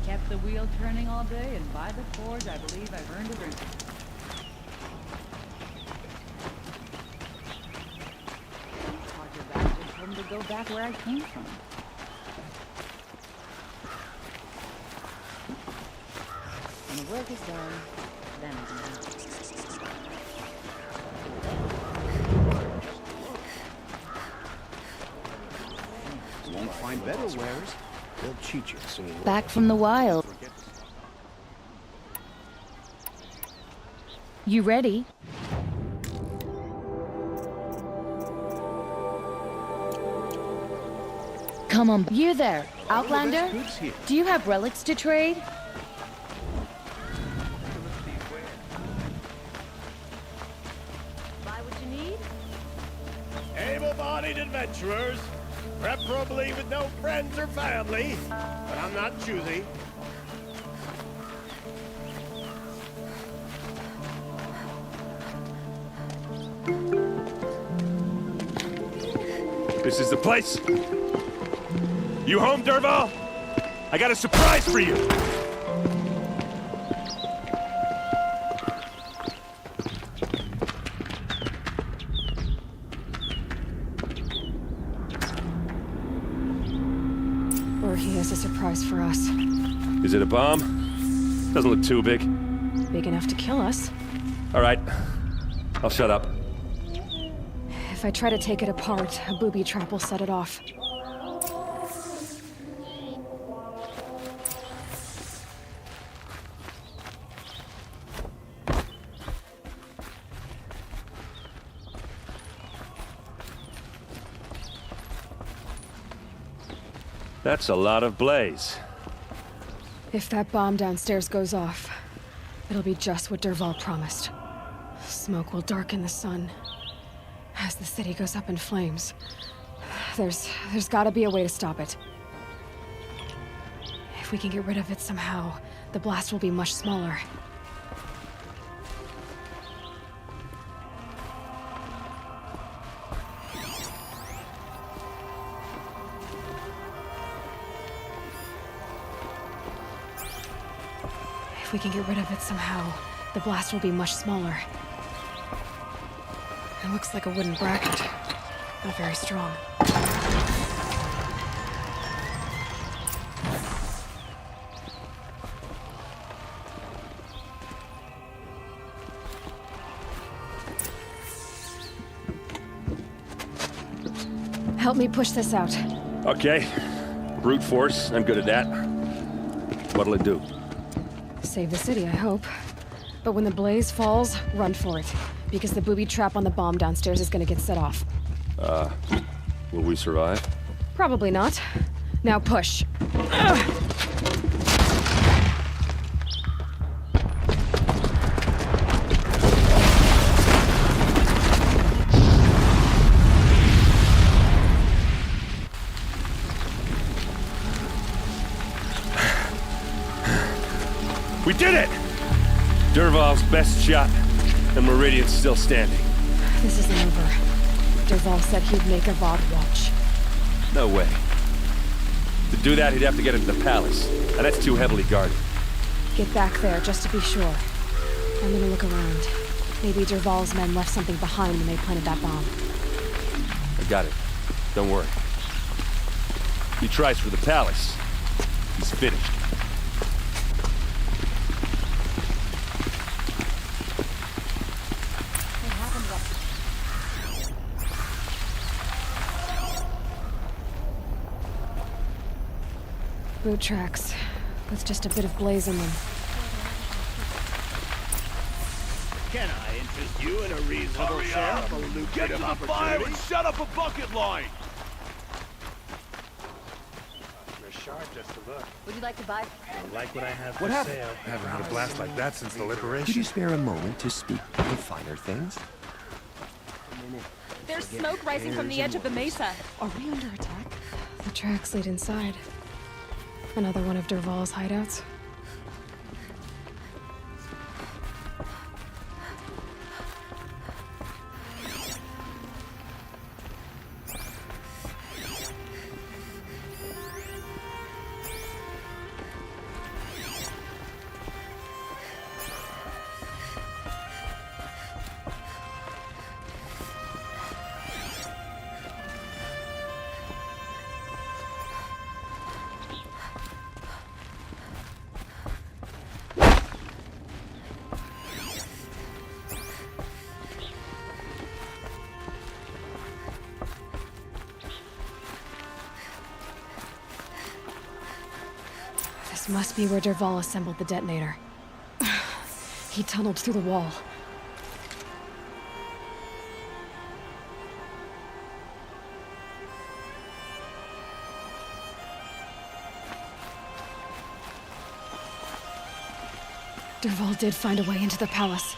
Kept the wheel turning all day, and by the forge, I believe I've earned a drink. Hard to imagine him to go back where I came from. When the work is done, then it's done. Won't find better wares. They'll cheat you soon. Back from the wild. You ready? Come on. You there, Outlander? Do you have relics to trade? Buy what you need? Able-bodied adventurers, preferably with no friends or family, but I'm not choosy. This is the place. You home, Dervahl? I got a surprise for you. Or he has a surprise for us. Is it a bomb? Doesn't look too big. Big enough to kill us. All right. I'll shut up. If I try to take it apart, a booby trap will set it off. That's a lot of blaze. If that bomb downstairs goes off, it'll be just what Dervahl promised. Smoke will darken the sun as the city goes up in flames. There's gotta be a way to stop it. If we can get rid of it somehow, the blast will be much smaller. If we can get rid of it somehow, the blast will be much smaller. It looks like a wooden bracket, but very strong. Help me push this out. Okay. Brute force, I'm good at that. What'll it do? Save the city, I hope. But when the blaze falls, run for it. Because the booby trap on the bomb downstairs is gonna get set off. Will we survive? Probably not. Now push. We did it! Dervahl's best shot, and Meridian's still standing. This isn't over. Dervahl said he'd make a Vought watch. No way. To do that, he'd have to get into the palace, and that's too heavily guarded. Get back there, just to be sure. I'm gonna look around. Maybe Derval's men left something behind when they planted that bomb. I got it. Don't worry. He tries for the palace. He's finished. Boot tracks, with just a bit of blaze in them. Can I interest you in a reasonable share of a lucrative Get to the fire opportunity? and set up a bucket line! Just to look. Would you like to buy? I like what I have What for happened? sale. I haven't had a blast like that since the liberation. Could you spare a moment to speak of the finer things? There's smoke rising from the edge of the mesa. Are we under attack? The tracks lead inside. Another one of Derval's hideouts. This must be where Derval assembled the detonator. He tunneled through the wall. Derval did find a way into the palace.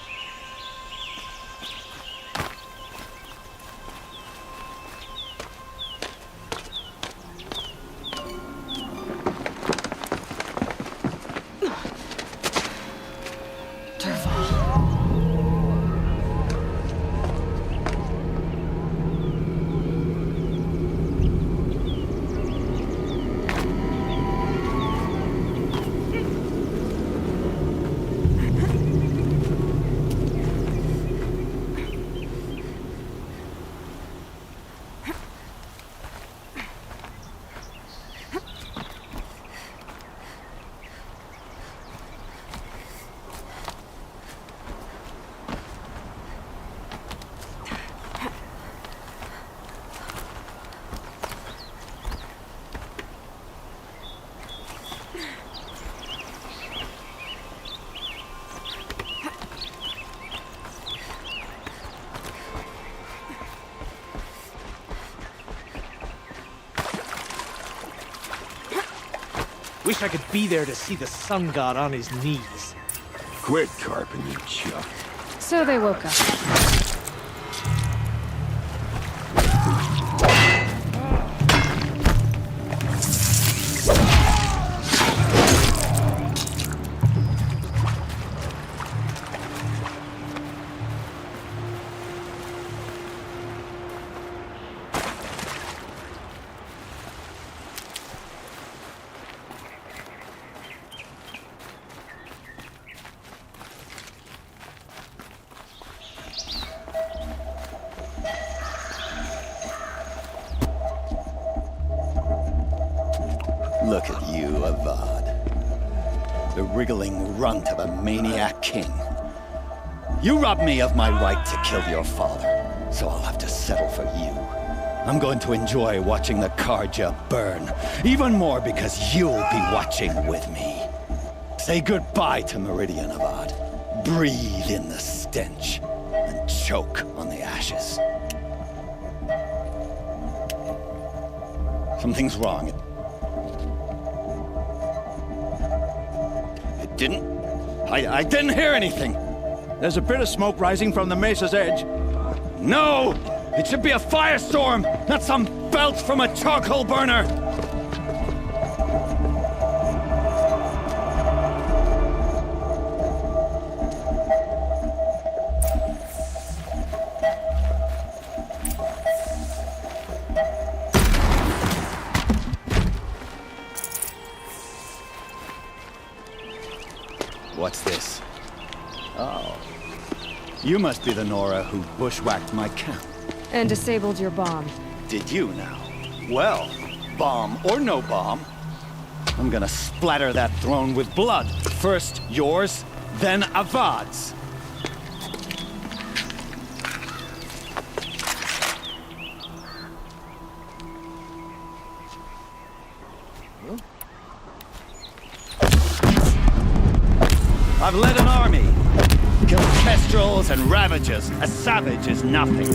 Wish I could be there to see the sun god on his knees. Quit carping, you chuck. So they woke up. Look at you, Avad. The wriggling runt of a maniac king. You robbed me of my right to kill your father, so I'll have to settle for you. I'm going to enjoy watching the Karja burn, even more because you'll be watching with me. Say goodbye to Meridien, Avad. Breathe in the stench, and choke on the ashes. Something's wrong. I didn't hear anything. There's a bit of smoke rising from the mesa's edge. No! It should be a firestorm, not some belch from a charcoal burner! What's this? Oh. You must be the Nora who bushwhacked my camp. And disabled your bomb. Did you now? Well, bomb or no bomb, I'm gonna splatter that throne with blood. First yours, then Avad's. I've led an army. Killed kestrels and ravagers. A savage is nothing.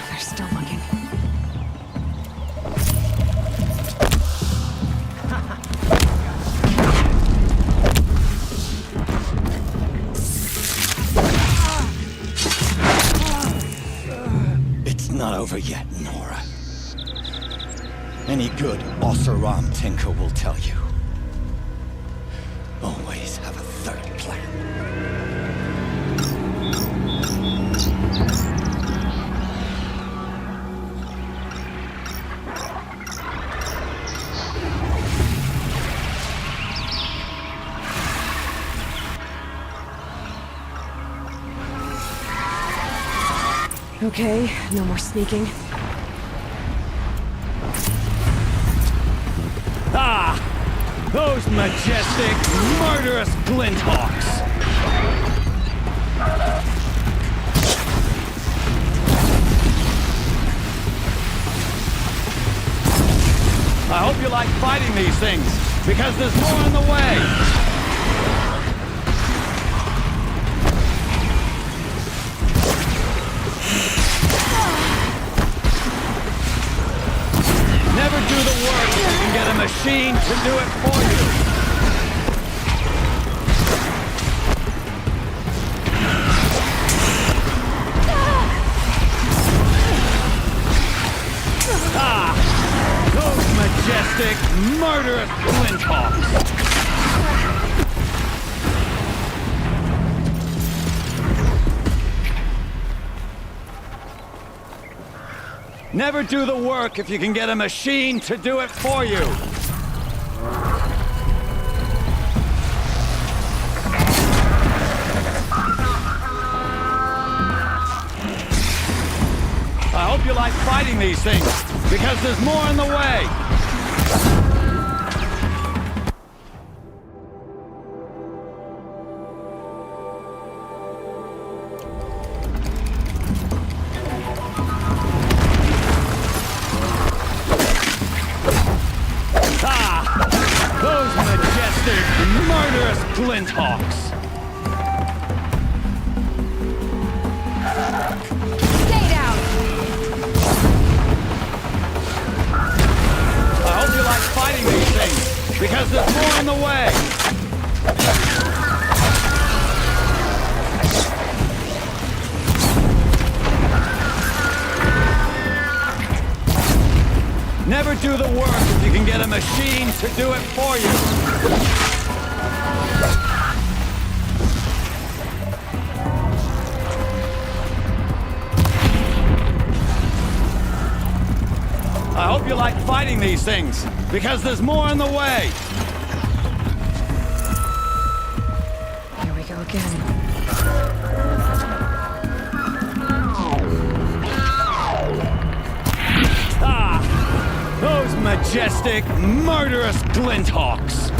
They're still looking. It's not over yet, Nora. Any good Oseram tinker will tell you. Always have a third plan. Okay, no more sneaking. Ah! Those majestic, murderous glinthawks! I hope you like fighting these things, because there's more on the way! Never do the work if you can get a machine to do it for you. Ah! Those majestic, murderous glinthawks! Never do the work if you can get a machine to do it for you. I hope you like fighting these things, because there's more on the way. Murderous glinthawks! Stay down! I hope you like fighting these things, because there's more on the way! Never do the work if you can get a machine to do it for you. I hope you like fighting these things, because there's more on the way. Here we go again. Ah! Those majestic, murderous glinthawks!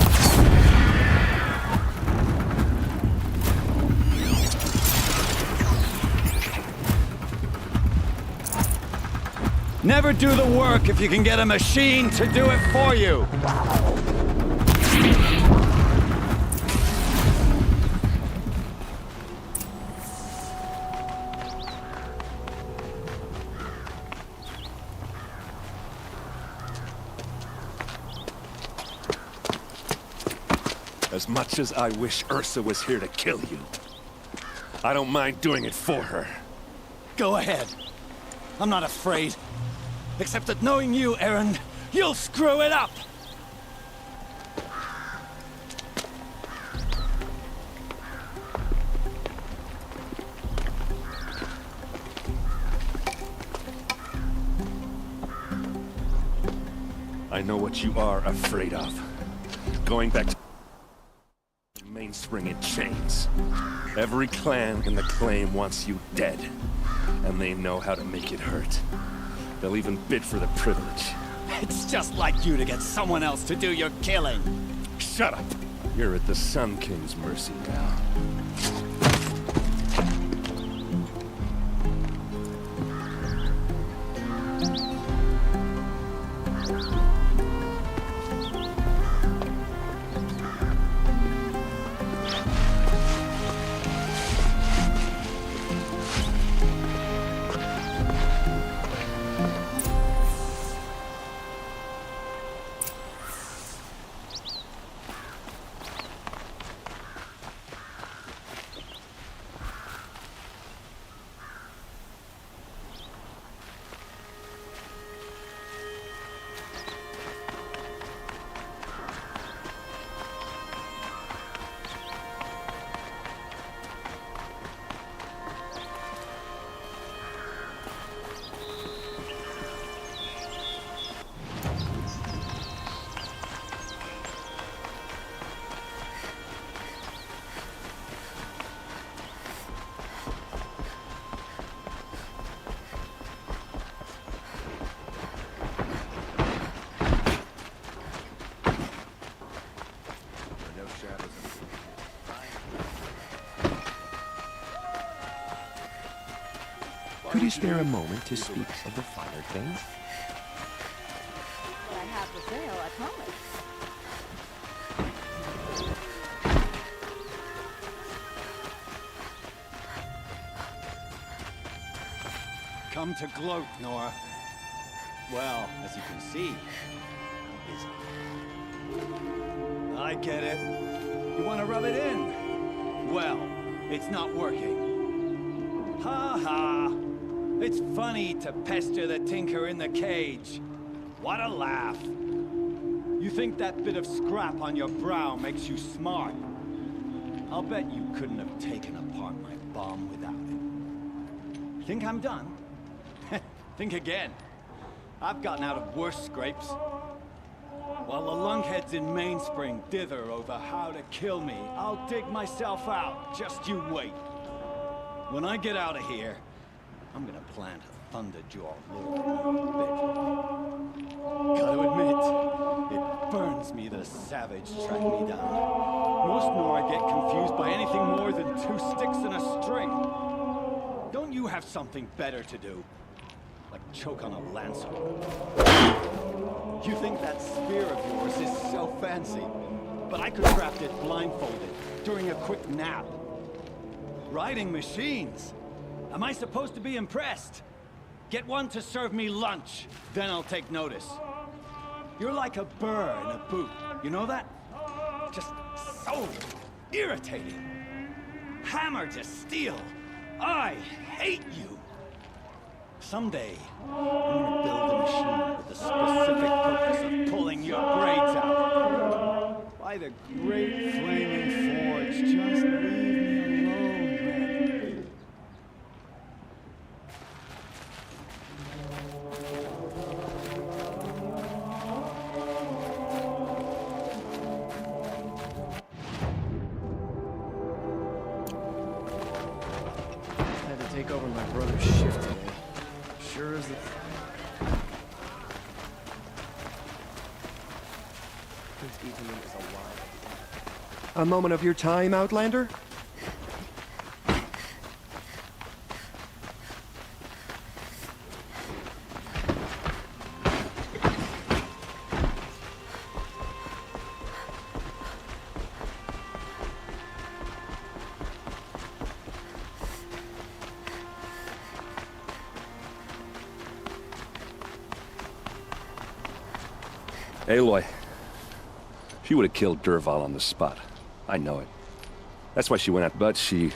Never do the work if you can get a machine to do it for you. As much as I wish Ursa was here to kill you, I don't mind doing it for her. Go ahead. I'm not afraid. Except that knowing you, Aaron, you'll screw it up! I know what you are afraid of. Going back to mainspring in chains. Every clan in the claim wants you dead, and they know how to make it hurt. They'll even bid for the privilege. It's just like you to get someone else to do your killing. Shut up! You're at the Sun King's mercy now. Could you spare a moment to speak of the finer things? What I have for sale, I promise. Come to gloat, Nora. Well, as you can see, I'm busy. I get it. You want to rub it in? Well, it's not working. Ha ha! It's funny to pester the tinker in the cage. What a laugh. You think that bit of scrap on your brow makes you smart? I'll bet you couldn't have taken apart my bomb without it. Think I'm done? Think again. I've gotten out of worse scrapes. While the lunkheads in Mainspring dither over how to kill me, I'll dig myself out. Just you wait. When I get out of here, I'm gonna plant a Thunderjaw lure in your bed. Gotta admit, it burns me that a savage tracked me down. Most Nora get confused by anything more than 2 sticks and a string. Don't you have something better to do? Like choke on a lancer. You think that spear of yours is so fancy, but I could craft it blindfolded during a quick nap. Riding machines? Am I supposed to be impressed? Get one to serve me lunch, then I'll take notice. You're like a burr in a boot, you know that? Just so irritating. Hammer to steel. I hate you. Someday, I'm gonna build a machine with the specific purpose of pulling your braids out. By the great flaming forge, just leave me alone, Red. Had to take over my brother's shift today. Sure is the... Prince Ethan is alive. A moment of your time, Outlander? Aloy. She would have killed Dervahl on the spot. I know it. That's why she went out, but she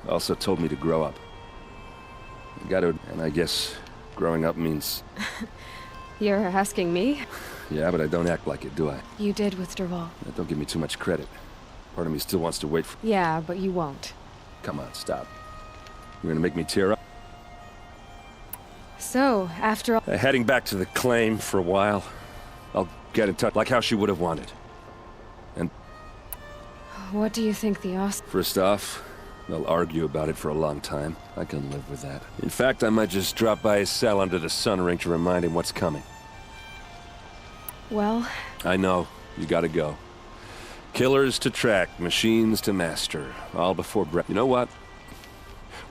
also told me to grow up. I got to, and I guess growing up means... You're asking me? Yeah, but I don't act like it, do I? You did with Dervahl. Don't give me too much credit. Part of me still wants to wait for... Yeah, but you won't. Come on, stop. You're gonna make me tear up? So, after all... Heading back to the claim for a while. I'll get in touch, like how she would have wanted. And What do you think the first off, they'll argue about it for a long time. I can live with that. In fact, I might just drop by his cell under the sun ring to remind him what's coming. Well, I know. You gotta go. Killers to track, machines to master. All before breath. You know what?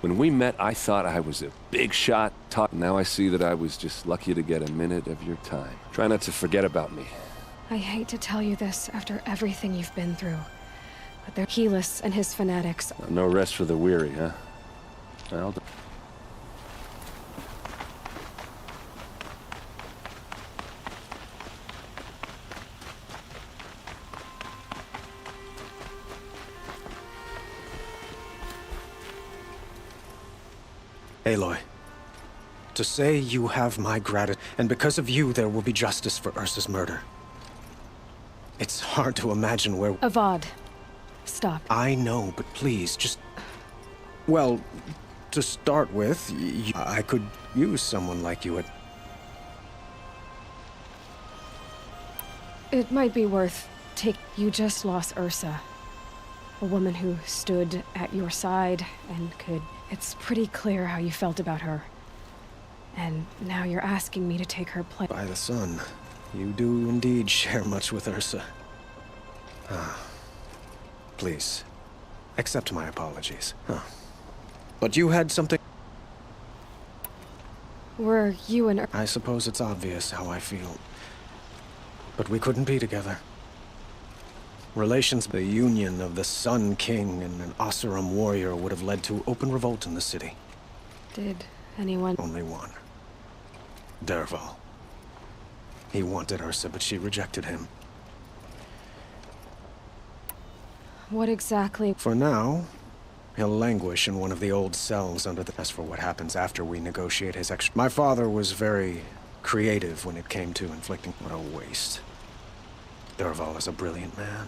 When we met, I thought I was a big shot. Now I see that I was just lucky to get a minute of your time. Try not to forget about me. I hate to tell you this after everything you've been through, but they're Helis and his fanatics. No rest for the weary, huh? Well, Aloy, to say you have my gratitude, and because of you there will be justice for Ursa's murder. It's hard to imagine where— Avad, stop. I know, but please, just— Well, to start with, I could use someone like you at— It might be worth You just lost Ursa. A woman who stood at your side and could— It's pretty clear how you felt about her. And now you're asking me to take her place. By the sun, you do indeed share much with Ursa. Please, accept my apologies. But you had something— Were you and I suppose it's obvious how I feel. But we couldn't be together. Relations— The union of the Sun King and an Oseram warrior would have led to open revolt in the city. Did anyone— Only one. Dervahl. He wanted Ursa, but she rejected him. What exactly— For now, he'll languish in one of the old cells under the— As for what happens after we negotiate his extra— My father was very creative when it came to inflicting— What a waste. Dervahl is a brilliant man.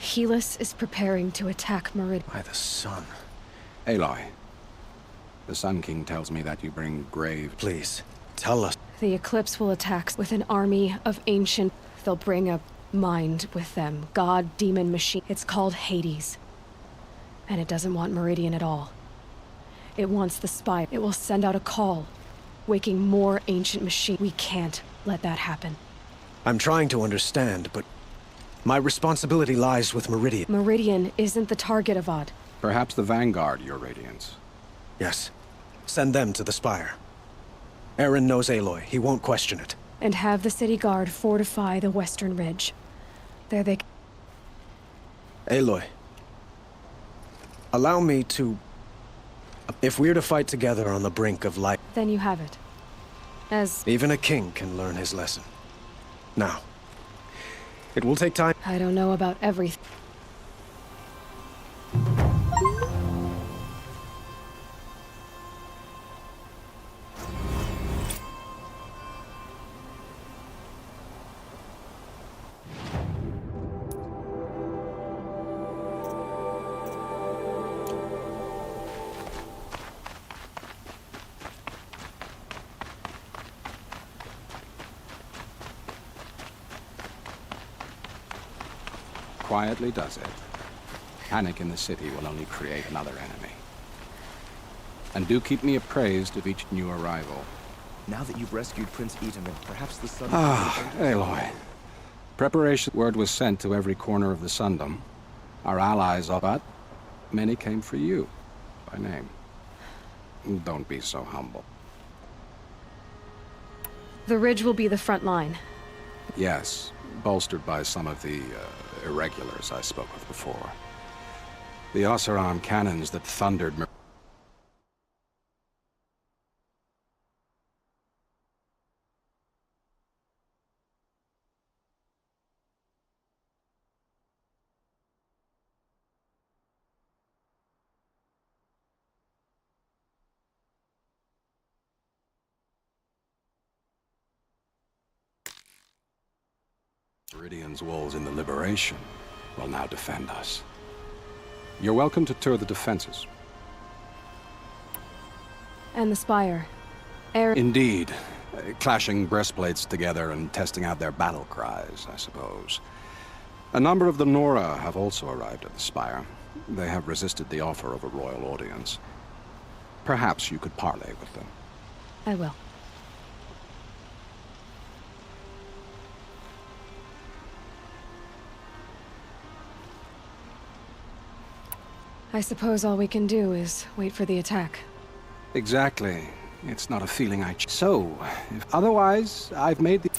Helis is preparing to attack Meridian. By the sun. Aloy, the Sun King tells me that you bring grave— Please, tell us. The Eclipse will attack with an army of ancient— They'll bring a mind with them. God, demon, machine. It's called Hades. And it doesn't want Meridian at all. It wants the spy. It will send out a call, waking more ancient machine. We can't let that happen. I'm trying to understand, but my responsibility lies with Meridian. Meridian isn't the target of Odd. Perhaps the Vanguard, Your Radiance. Yes. Send them to the spire. Eren knows Aloy. He won't question it. And have the city guard fortify the western ridge. There they— Aloy. Allow me to— If we're to fight together on the brink of light— Then you have it. As— Even a king can learn his lesson. Now. It will take time. I don't know about everything. Quietly does it. Panic in the city will only create another enemy. And do keep me appraised of each new arrival. Now that you've rescued Prince Itamen, perhaps the sun— Aloy. Preparation word was sent to every corner of the Sundom. Our allies are— But many came for you, by name. Don't be so humble. The ridge will be the front line. Yes, bolstered by some of the irregulars I spoke of before. The Oseram cannons that thundered— Meridian's walls in the Liberation will now defend us. You're welcome to tour the defenses. And the spire. Eren— Indeed. Clashing breastplates together and testing out their battle cries, I suppose. A number of the Nora have also arrived at the Spire. They have resisted the offer of a royal audience. Perhaps you could parley with them. I will. I suppose all we can do is wait for the attack. Exactly. It's not a feeling I... So, if otherwise, I've made the...